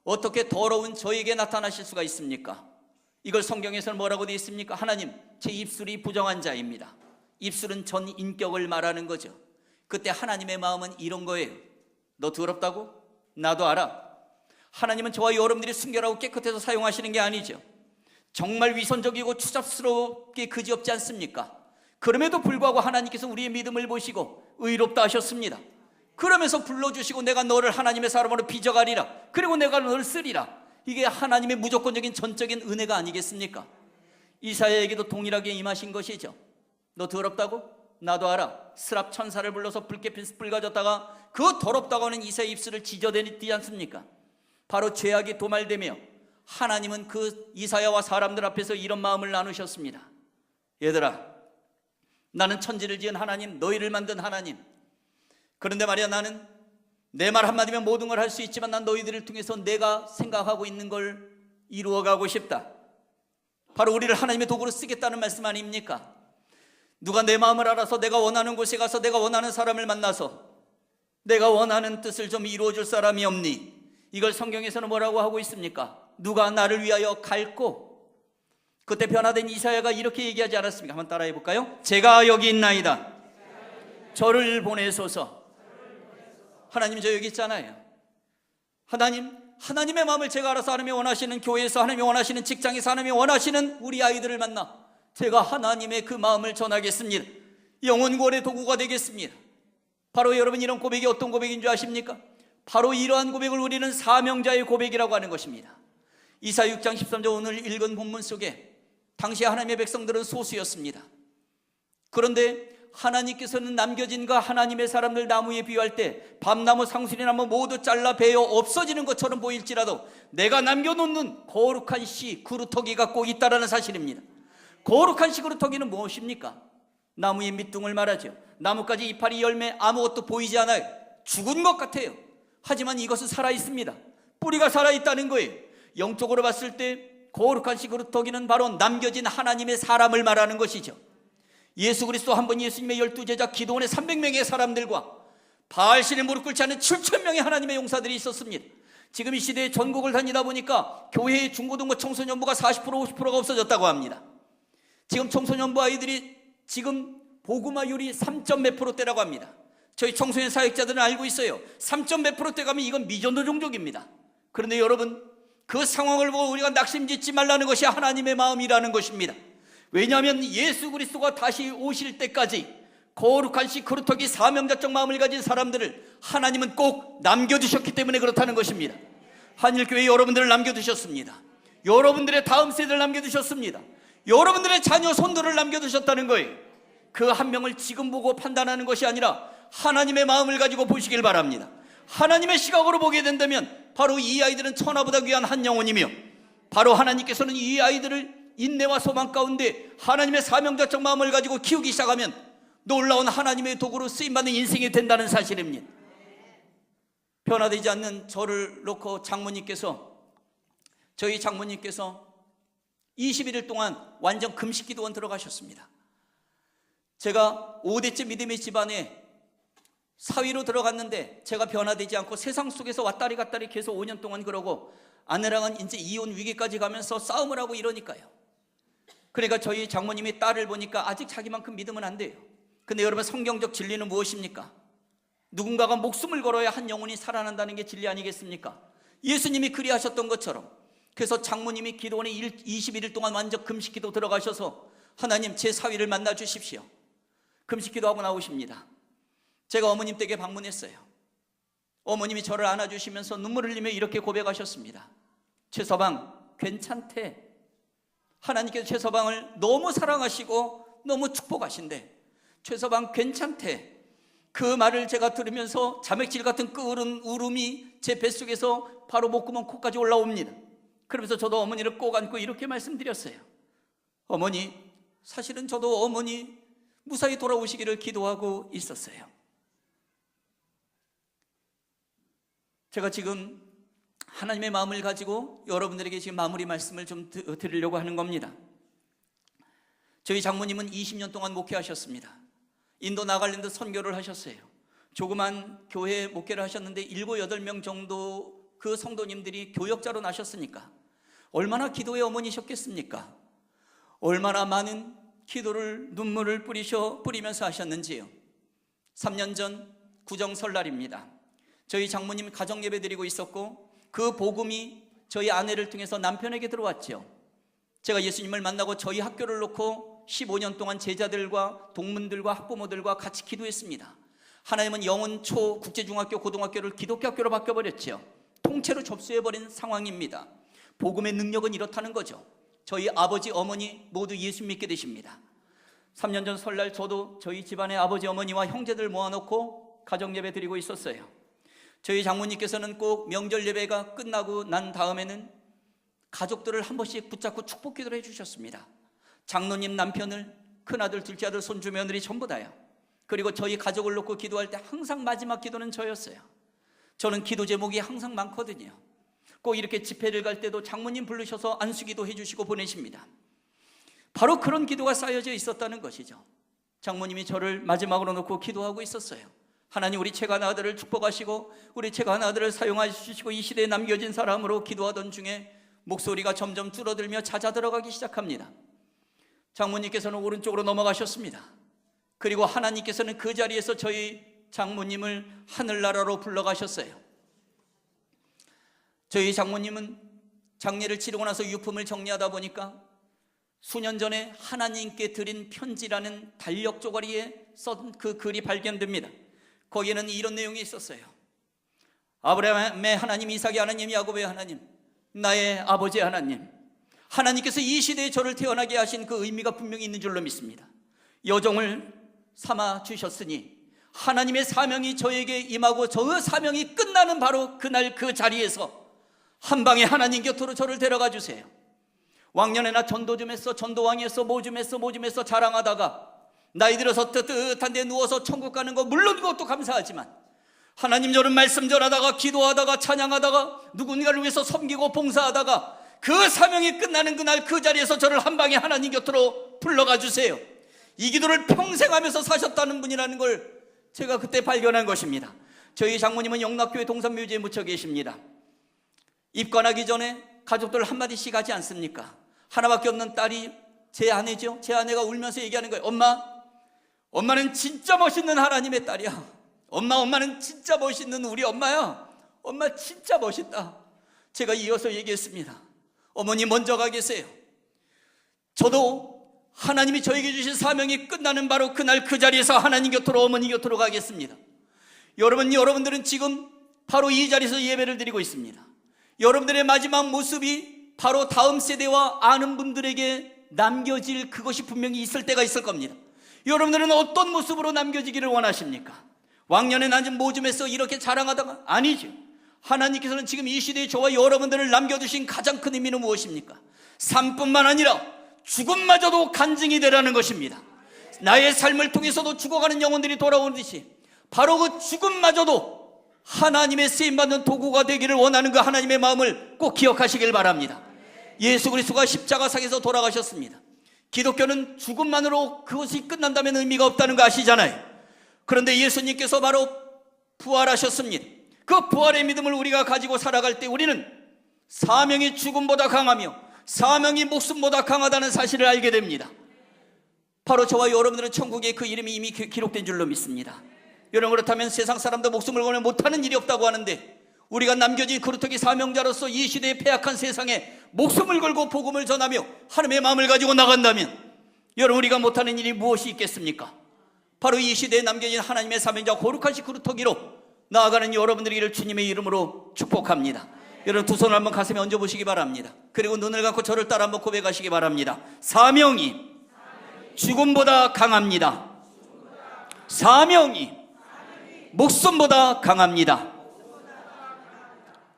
[SPEAKER 7] 어떻게 더러운 저에게 나타나실 수가 있습니까? 이걸 성경에서는 뭐라고 되어 있습니까? 하나님, 제 입술이 부정한 자입니다. 입술은 전 인격을 말하는 거죠. 그때 하나님의 마음은 이런 거예요. 너 더럽다고? 나도 알아. 하나님은 저와 여러분들이 순결하고 깨끗해서 사용하시는 게 아니죠. 정말 위선적이고 추잡스럽게 그지없지 않습니까? 그럼에도 불구하고 하나님께서 우리의 믿음을 보시고 의롭다 하셨습니다. 그러면서 불러주시고 내가 너를 하나님의 사람으로 빚어가리라, 그리고 내가 너를 쓰리라. 이게 하나님의 무조건적인 전적인 은혜가 아니겠습니까? 이사야에게도 동일하게 임하신 것이죠. 너 더럽다고? 나도 알아. 스랍 천사를 불러서 붉게 붉어졌다가 그 더럽다고 하는 이사야의 입술을 찢어내지 않습니까? 바로 죄악이 도말되며 하나님은 그 이사야와 사람들 앞에서 이런 마음을 나누셨습니다. 얘들아, 나는 천지를 지은 하나님, 너희를 만든 하나님. 그런데 말이야, 나는 내 말 한마디면 모든 걸 할 수 있지만 난 너희들을 통해서 내가 생각하고 있는 걸 이루어가고 싶다. 바로 우리를 하나님의 도구로 쓰겠다는 말씀 아닙니까? 누가 내 마음을 알아서 내가 원하는 곳에 가서 내가 원하는 사람을 만나서 내가 원하는 뜻을 좀 이루어줄 사람이 없니? 이걸 성경에서는 뭐라고 하고 있습니까? 누가 나를 위하여 갈고? 그때 변화된 이사야가 이렇게 얘기하지 않았습니까? 한번 따라해 볼까요? 제가 여기 있나이다. 저를 보내소서. 하나님, 저 여기 있잖아요. 하나님의 마음을 제가 알아서 하나님이 원하시는 교회에서, 하나님이 원하시는 직장에서, 하나님이 원하시는 우리 아이들을 만나 제가 하나님의 그 마음을 전하겠습니다. 영혼구원의 도구가 되겠습니다. 바로 여러분, 이런 고백이 어떤 고백인 줄 아십니까? 바로 이러한 고백을 우리는 사명자의 고백이라고 하는 것입니다. 이사야 6장 13절 오늘 읽은 본문 속에 당시 하나님의 백성들은 소수였습니다. 그런데 하나님께서는 남겨진 그 하나님의 사람들 나무에 비유할 때 밤나무, 상수리나무 모두 잘라 베어 없어지는 것처럼 보일지라도 내가 남겨놓는 거룩한 씨 그루터기가 꼭 있다라는 사실입니다. 거룩한 씨 그루터기는 무엇입니까? 나무의 밑둥을 말하죠. 나뭇가지 이파리, 열매 아무것도 보이지 않아요. 죽은 것 같아요. 하지만 이것은 살아있습니다. 뿌리가 살아있다는 거예요. 영적으로 봤을 때 거룩한 씨 그루터기는 바로 남겨진 하나님의 사람을 말하는 것이죠. 예수 그리스도 한 번 예수님의 12제자 기도원의 300명의 사람들과 바알신에 무릎 꿇지 않은 7,000명의 하나님의 용사들이 있었습니다. 지금 이 시대에 전국을 다니다 보니까 교회의 중고등부 청소년부가 40% 50%가 없어졌다고 합니다. 지금 청소년부 아이들이 지금 복음화율이 3점 몇 %대라고 합니다. 저희 청소년 사역자들은 알고 있어요. 3점 몇 %대 가면 이건 미전도 종족입니다. 그런데 여러분, 그 상황을 보고 우리가 낙심짓지 말라는 것이 하나님의 마음이라는 것입니다. 왜냐하면 예수 그리스도가 다시 오실 때까지 거룩한 씨 그루터기 사명자적 마음을 가진 사람들을 하나님은 꼭 남겨두셨기 때문에 그렇다는 것입니다. 한일교회 여러분들을 남겨두셨습니다. 여러분들의 다음 세대를 남겨두셨습니다. 여러분들의 자녀 손들을 남겨두셨다는 거예요. 그 한 명을 지금 보고 판단하는 것이 아니라 하나님의 마음을 가지고 보시길 바랍니다. 하나님의 시각으로 보게 된다면 바로 이 아이들은 천하보다 귀한 한 영혼이며 바로 하나님께서는 이 아이들을 인내와 소망 가운데 하나님의 사명자적 마음을 가지고 키우기 시작하면 놀라운 하나님의 도구로 쓰임받는 인생이 된다는 사실입니다. 변화되지 않는 저를 놓고 저희 장모님께서 21일 동안 완전 금식 기도원 들어가셨습니다. 제가 5대째 믿음의 집안에 사위로 들어갔는데 제가 변화되지 않고 세상 속에서 왔다리 갔다리 계속 5년 동안 그러고 아내랑은 이제 이혼 위기까지 가면서 싸움을 하고 이러니까요. 그러니까 저희 장모님이 딸을 보니까 아직 자기만큼 믿으면 안 돼요. 근데 여러분, 성경적 진리는 무엇입니까? 누군가가 목숨을 걸어야 한 영혼이 살아난다는 게 진리 아니겠습니까? 예수님이 그리하셨던 것처럼. 그래서 장모님이 기도원에 21일 동안 완전 금식기도 들어가셔서 하나님, 제 사위를 만나 주십시오. 금식기도하고 나오십니다. 제가 어머님 댁에 방문했어요. 어머님이 저를 안아주시면서 눈물을 흘리며 이렇게 고백하셨습니다. 최서방, 괜찮대. 하나님께서 최서방을 너무 사랑하시고 너무 축복하신대. 최서방 괜찮대. 그 말을 제가 들으면서 자맥질 같은 끓은 울음이 제 뱃속에서 바로 목구멍 코까지 올라옵니다. 그러면서 저도 어머니를 꼭 안고 이렇게 말씀드렸어요. 어머니, 사실은 저도 어머니 무사히 돌아오시기를 기도하고 있었어요. 제가 지금 하나님의 마음을 가지고 여러분들에게 지금 마무리 말씀을 좀 드리려고 하는 겁니다. 저희 장모님은 20년 동안 목회하셨습니다. 인도 나갈랜드 선교를 하셨어요. 조그만 교회 목회를 하셨는데 7, 8명 정도 그 성도님들이 교역자로 나셨으니까 얼마나 기도의 어머니셨겠습니까? 얼마나 많은 기도를, 눈물을 뿌리면서 하셨는지요. 3년 전 구정 설날입니다. 저희 장모님 가정 예배 드리고 있었고 그 복음이 저희 아내를 통해서 남편에게 들어왔죠. 제가 예수님을 만나고 저희 학교를 놓고 15년 동안 제자들과 동문들과 학부모들과 같이 기도했습니다. 하나님은 영원 초 국제중학교 고등학교를 기독교 학교로 바뀌어버렸죠. 통째로 접수해버린 상황입니다. 복음의 능력은 이렇다는 거죠. 저희 아버지 어머니 모두 예수 믿게 되십니다. 3년 전 설날 저도 저희 집안의 아버지 어머니와 형제들 모아놓고 가정예배 드리고 있었어요. 저희 장모님께서는 꼭 명절 예배가 끝나고 난 다음에는 가족들을 한 번씩 붙잡고 축복 기도를 해주셨습니다. 장로님 남편을, 큰아들, 둘째아들, 손주, 며느리 전부 다요. 그리고 저희 가족을 놓고 기도할 때 항상 마지막 기도는 저였어요. 저는 기도 제목이 항상 많거든요. 꼭 이렇게 집회를 갈 때도 장모님 부르셔서 안수기도 해주시고 보내십니다. 바로 그런 기도가 쌓여져 있었다는 것이죠. 장모님이 저를 마지막으로 놓고 기도하고 있었어요. 하나님, 우리 최가나 아들을 축복하시고 우리 최가나 아들을 사용하시고 이 시대에 남겨진 사람으로 기도하던 중에 목소리가 점점 줄어들며 잦아들어가기 시작합니다. 장모님께서는 오른쪽으로 넘어가셨습니다. 그리고 하나님께서는 그 자리에서 저희 장모님을 하늘나라로 불러가셨어요. 저희 장모님은 장례를 치르고 나서 유품을 정리하다 보니까 수년 전에 하나님께 드린 편지라는 달력 쪼가리에 쓴 그 글이 발견됩니다. 거기에는 이런 내용이 있었어요. 아브라함의 하나님, 이삭의 하나님, 야곱의 하나님, 나의 아버지 하나님, 하나님께서 이 시대에 저를 태어나게 하신 그 의미가 분명히 있는 줄로 믿습니다. 여종을 삼아 주셨으니 하나님의 사명이 저에게 임하고 저 사명이 끝나는 바로 그날 그 자리에서 한 방에 하나님 곁으로 저를 데려가 주세요. 왕년에나 전도 좀 했어, 전도왕이 했어, 뭐 좀 했어 자랑하다가 나이 들어서 뜨뜻한 데 누워서 천국 가는 거 물론 그것도 감사하지만 하나님, 저는 말씀 전하다가 기도하다가 찬양하다가 누군가를 위해서 섬기고 봉사하다가 그 사명이 끝나는 그날 그 자리에서 저를 한 방에 하나님 곁으로 불러가 주세요. 이 기도를 평생 하면서 사셨다는 분이라는 걸 제가 그때 발견한 것입니다. 저희 장모님은 영락교회 동산묘지에 묻혀 계십니다. 입관하기 전에 가족들 한마디씩 하지 않습니까? 하나밖에 없는 딸이 제 아내죠. 제 아내가 울면서 얘기하는 거예요. 엄마는 진짜 멋있는 하나님의 딸이야. 엄마는 진짜 멋있는 우리 엄마야. 엄마 진짜 멋있다. 제가 이어서 얘기했습니다. 어머니 먼저 가 계세요. 저도 하나님이 저에게 주신 사명이 끝나는 바로 그날 그 자리에서 하나님 곁으로, 어머니 곁으로 가겠습니다. 여러분들은 지금 바로 이 자리에서 예배를 드리고 있습니다. 여러분들의 마지막 모습이 바로 다음 세대와 아는 분들에게 남겨질 그것이 분명히 있을 때가 있을 겁니다. 여러분들은 어떤 모습으로 남겨지기를 원하십니까? 왕년에 나는 뭐 좀 했어 이렇게 자랑하다가? 아니죠. 하나님께서는 지금 이 시대에 저와 여러분들을 남겨두신 가장 큰 의미는 무엇입니까? 삶뿐만 아니라 죽음마저도 간증이 되라는 것입니다. 나의 삶을 통해서도 죽어가는 영혼들이 돌아오듯이 바로 그 죽음마저도 하나님의 쓰임받는 도구가 되기를 원하는 그 하나님의 마음을 꼭 기억하시길 바랍니다. 예수 그리스도가 십자가상에서 돌아가셨습니다. 기독교는 죽음만으로 그것이 끝난다면 의미가 없다는 거 아시잖아요. 그런데 예수님께서 바로 부활하셨습니다. 그 부활의 믿음을 우리가 가지고 살아갈 때 우리는 사명이 죽음보다 강하며 사명이 목숨보다 강하다는 사실을 알게 됩니다. 바로 저와 여러분들은 천국에 그 이름이 이미 기록된 줄로 믿습니다. 여러분, 그렇다면 세상 사람도 목숨을 걸면 못하는 일이 없다고 하는데 우리가 남겨진 그루터기 사명자로서 이 시대의 패악한 세상에 목숨을 걸고 복음을 전하며 하나님의 마음을 가지고 나간다면 여러분, 우리가 못하는 일이 무엇이 있겠습니까? 바로 이 시대에 남겨진 하나님의 사명자 거룩하신 그루터기로 나아가는 여러분들이기를 주님의 이름으로 축복합니다. 여러분, 두 손을 한번 가슴에 얹어보시기 바랍니다. 그리고 눈을 감고 저를 따라 한번 고백하시기 바랍니다. 사명이 죽음보다 강합니다. 사명이 목숨보다 강합니다.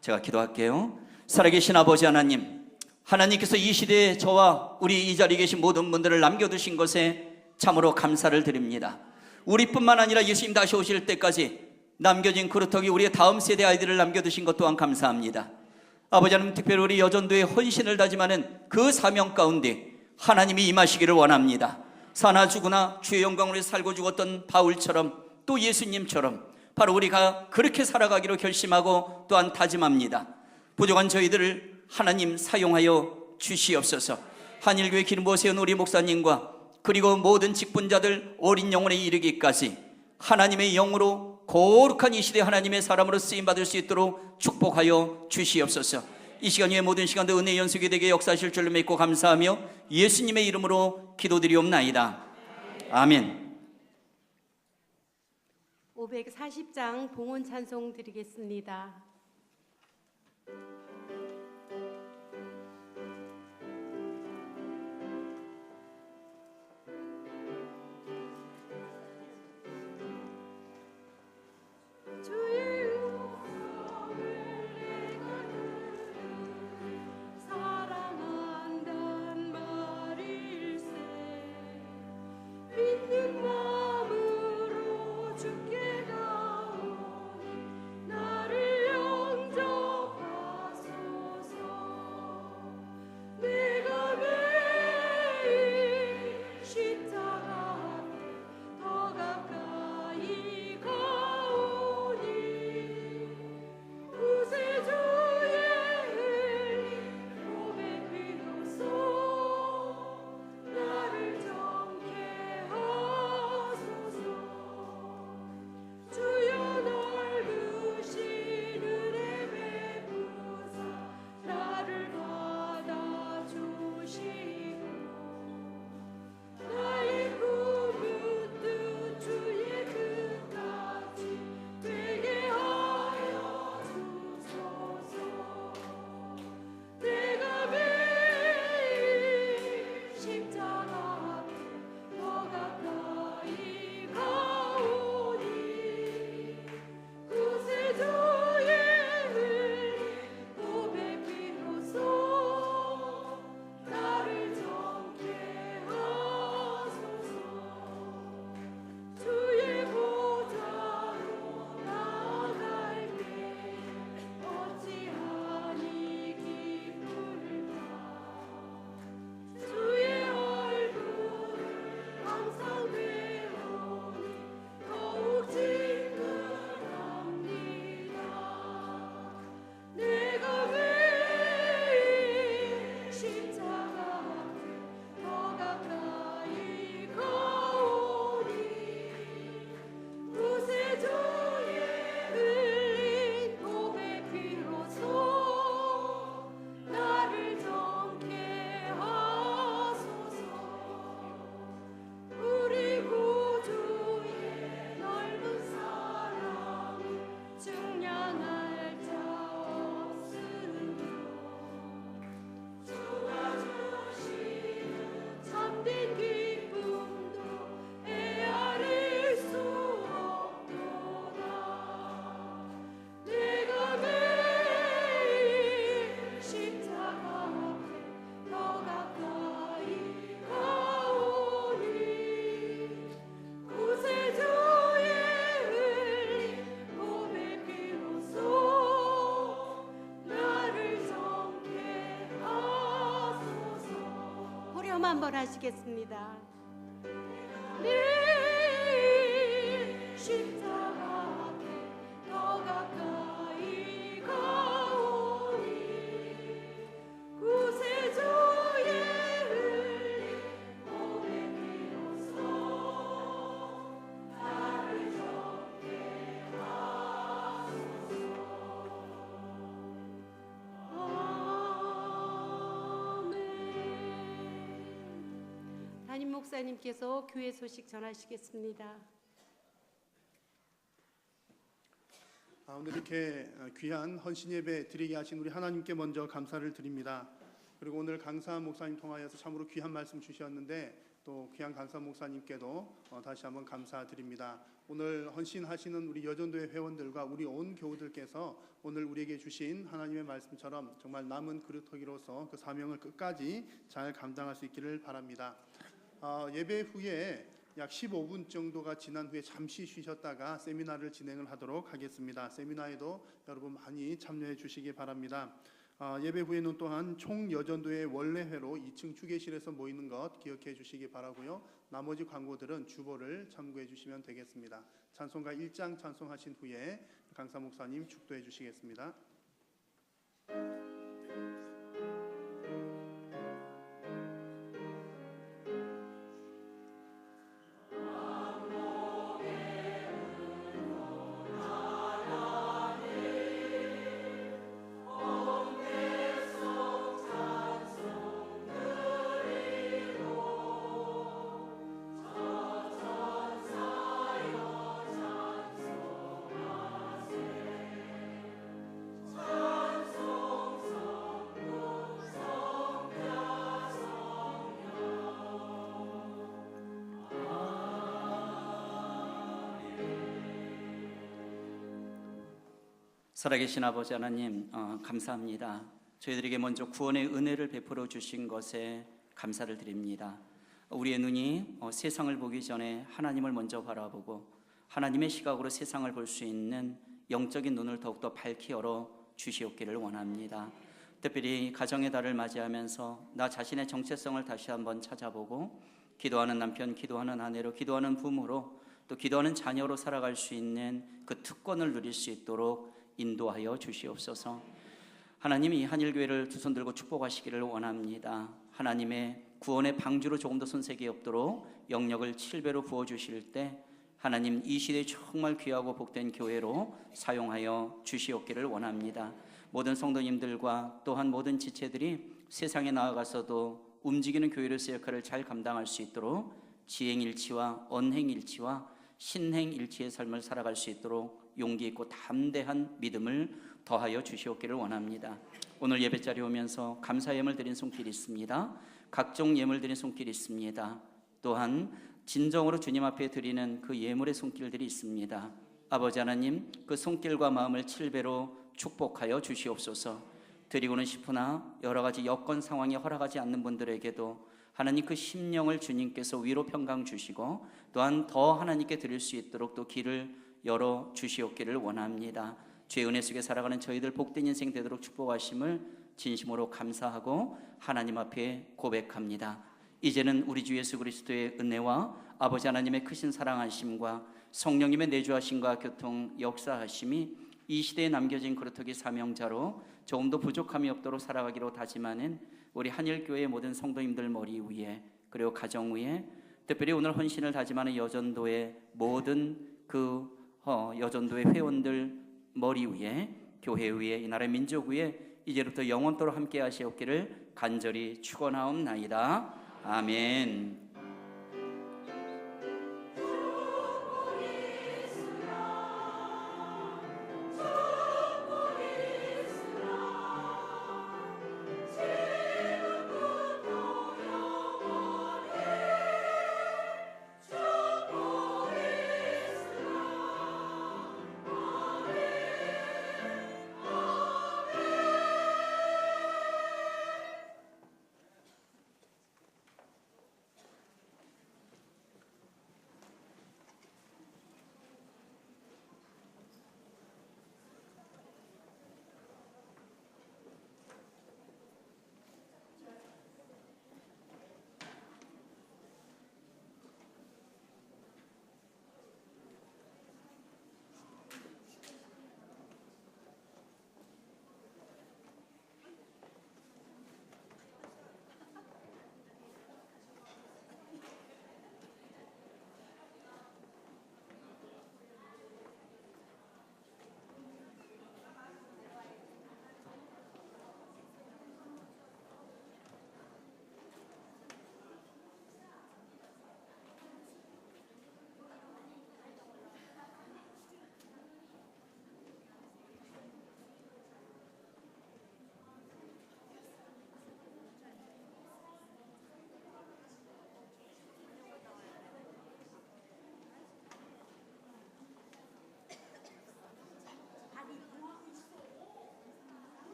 [SPEAKER 7] 제가 기도할게요. 살아계신 아버지 하나님, 하나님께서 이 시대에 저와 우리 이 자리에 계신 모든 분들을 남겨두신 것에 참으로 감사를 드립니다. 우리뿐만 아니라 예수님 다시 오실 때까지 남겨진 그루터기 우리의 다음 세대 아이들을 남겨두신 것 또한 감사합니다. 아버지 하나님, 특별히 우리 여전도의 헌신을 다짐하는 그 사명 가운데 하나님이 임하시기를 원합니다. 사나 죽으나 주의 영광으로 살고 죽었던 바울처럼 또 예수님처럼 바로 우리가 그렇게 살아가기로 결심하고 또한 다짐합니다. 부족한 저희들을 하나님 사용하여 주시옵소서. 한일교회 기름부어 세운 우리 목사님과 그리고 모든 직분자들 어린 영혼에 이르기까지 하나님의 영으로 거룩한 이 시대 하나님의 사람으로 쓰임받을 수 있도록 축복하여 주시옵소서. 이 시간 위에 모든 시간도 은혜의 연속이 되게 역사하실 줄로 믿고 감사하며 예수님의 이름으로 기도드리옵나이다. 아멘.
[SPEAKER 2] 540장 봉헌 찬송 드리겠습니다. 한번 하시겠습니다.
[SPEAKER 3] 내 십자가 앞에
[SPEAKER 2] 목사님께서 교회 소식 전하시겠습니다.
[SPEAKER 6] 오늘 이렇게 귀한 헌신 예배 드리게 하신 우리 하나님께 먼저 감사를 드립니다. 그리고 오늘 강사 목사님 통하여서 참으로 귀한 말씀 주셨는데 또 귀한 강사 목사님께도 다시 한번 감사드립니다. 오늘 헌신하시는 우리 여전도회 회원들과 우리 온 교우들께서 오늘 우리에게 주신 하나님의 말씀처럼 정말 남은 그루터기로서 그 사명을 끝까지 잘 감당할 수 있기를 바랍니다. 예배 후에 약 15분 정도가 지난 후에 잠시 쉬셨다가 세미나를 진행을 하도록 하겠습니다. 세미나에도 여러분 많이 참여해 주시기 바랍니다. 예배 후에는 또한 총여전도회 원래회로 2층 주계실에서 모이는 것 기억해 주시기 바라고요. 나머지 광고들은 주보를 참고해 주시면 되겠습니다. 찬송가 1장 찬송하신 후에 강사 목사님 축도해 주시겠습니다.
[SPEAKER 7] 살아계신 아버지 하나님, 감사합니다. 저희들에게 먼저 구원의 은혜를 베풀어 주신 것에 감사를 드립니다. 우리의 눈이 세상을 보기 전에 하나님을 먼저 바라보고 하나님의 시각으로 세상을 볼 수 있는 영적인 눈을 더욱더 밝히 열어 주시옵기를 원합니다. 특별히 가정의 달을 맞이하면서 나 자신의 정체성을 다시 한번 찾아보고 기도하는 남편, 기도하는 아내로, 기도하는 부모로, 또 기도하는 자녀로 살아갈 수 있는 그 특권을 누릴 수 있도록 인도하여 주시옵소서. 하나님이 한일교회를 두 손 들고 축복하시기를 원합니다. 하나님의 구원의 방주로 조금 더 손색이 없도록 영역을 7배로 부어주실 때 하나님 이 시대에 정말 귀하고 복된 교회로 사용하여 주시옵기를 원합니다. 모든 성도님들과 또한 모든 지체들이 세상에 나아가서도 움직이는 교회로서의 역할을 잘 감당할 수 있도록 지행일치와 언행일치와 신행일치의 삶을 살아갈 수 있도록 용기 있고 담대한 믿음을 더하여 주시옵기를 원합니다. 오늘 예배자리에 오면서 감사 예물 드린 손길이 있습니다. 각종 예물 드린 손길이 있습니다. 또한 진정으로 주님 앞에 드리는 그 예물의 손길들이 있습니다. 아버지 하나님, 그 손길과 마음을 7배로 축복하여 주시옵소서. 드리고는 싶으나 여러 가지 여건 상황이 허락하지 않는 분들에게도 하나님 그 심령을 주님께서 위로 평강 주시고 또한 더 하나님께 드릴 수 있도록 또 길을 열어 주시옵기를 원합니다. 주의 은혜 속에 살아가는 저희들 복된 인생 되도록 축복하심을 진심으로 감사하고 하나님 앞에 고백합니다. 이제는 우리 주 예수 그리스도의 은혜와 아버지 하나님의 크신 사랑하심과 성령님의 내주하심과 교통 역사하심이 이 시대에 남겨진 그루터기 사명자로 조금도 부족함이 없도록 살아가기로 다짐하는 우리 한일교회의 모든 성도님들 머리 위에, 그리고 가정 위에, 특별히 오늘 헌신을 다짐하는 여전도의 모든 그 여전도의 회원들 머리 위에, 교회 위에, 이 나라의 민족 위에 이제부터 영원토록 함께 하시옵기를 간절히 축원하옵나이다. 아멘.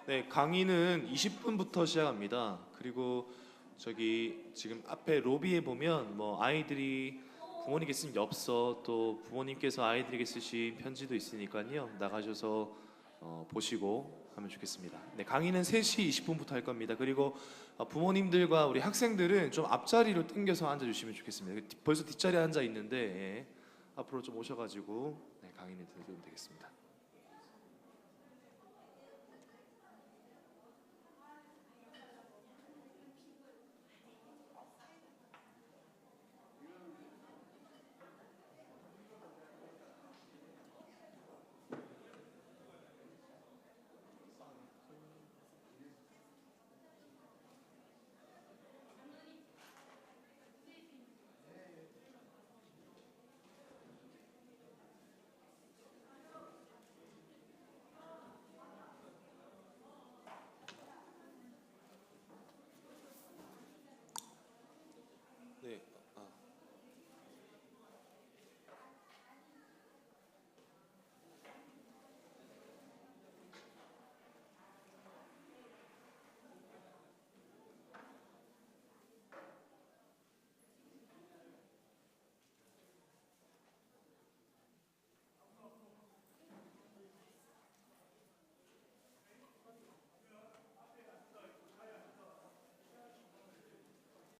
[SPEAKER 11] 네, 강의는 20분부터 시작합니다. 그리고 저기 지금 앞에 로비에 보면 뭐 아이들이 부모님께 쓴 엽서 또 부모님께서 아이들에게 쓰신 편지도 있으니까요. 나가셔서 보시고 하면 좋겠습니다. 네, 강의는 3시 20분부터 할 겁니다. 그리고 부모님들과 우리 학생들은 좀 앞자리로 당겨서 앉아주시면 좋겠습니다. 벌써 뒷자리에 앉아 있는데 예, 앞으로 좀 오셔가지고 네, 강의를 들으면 되겠습니다. 네,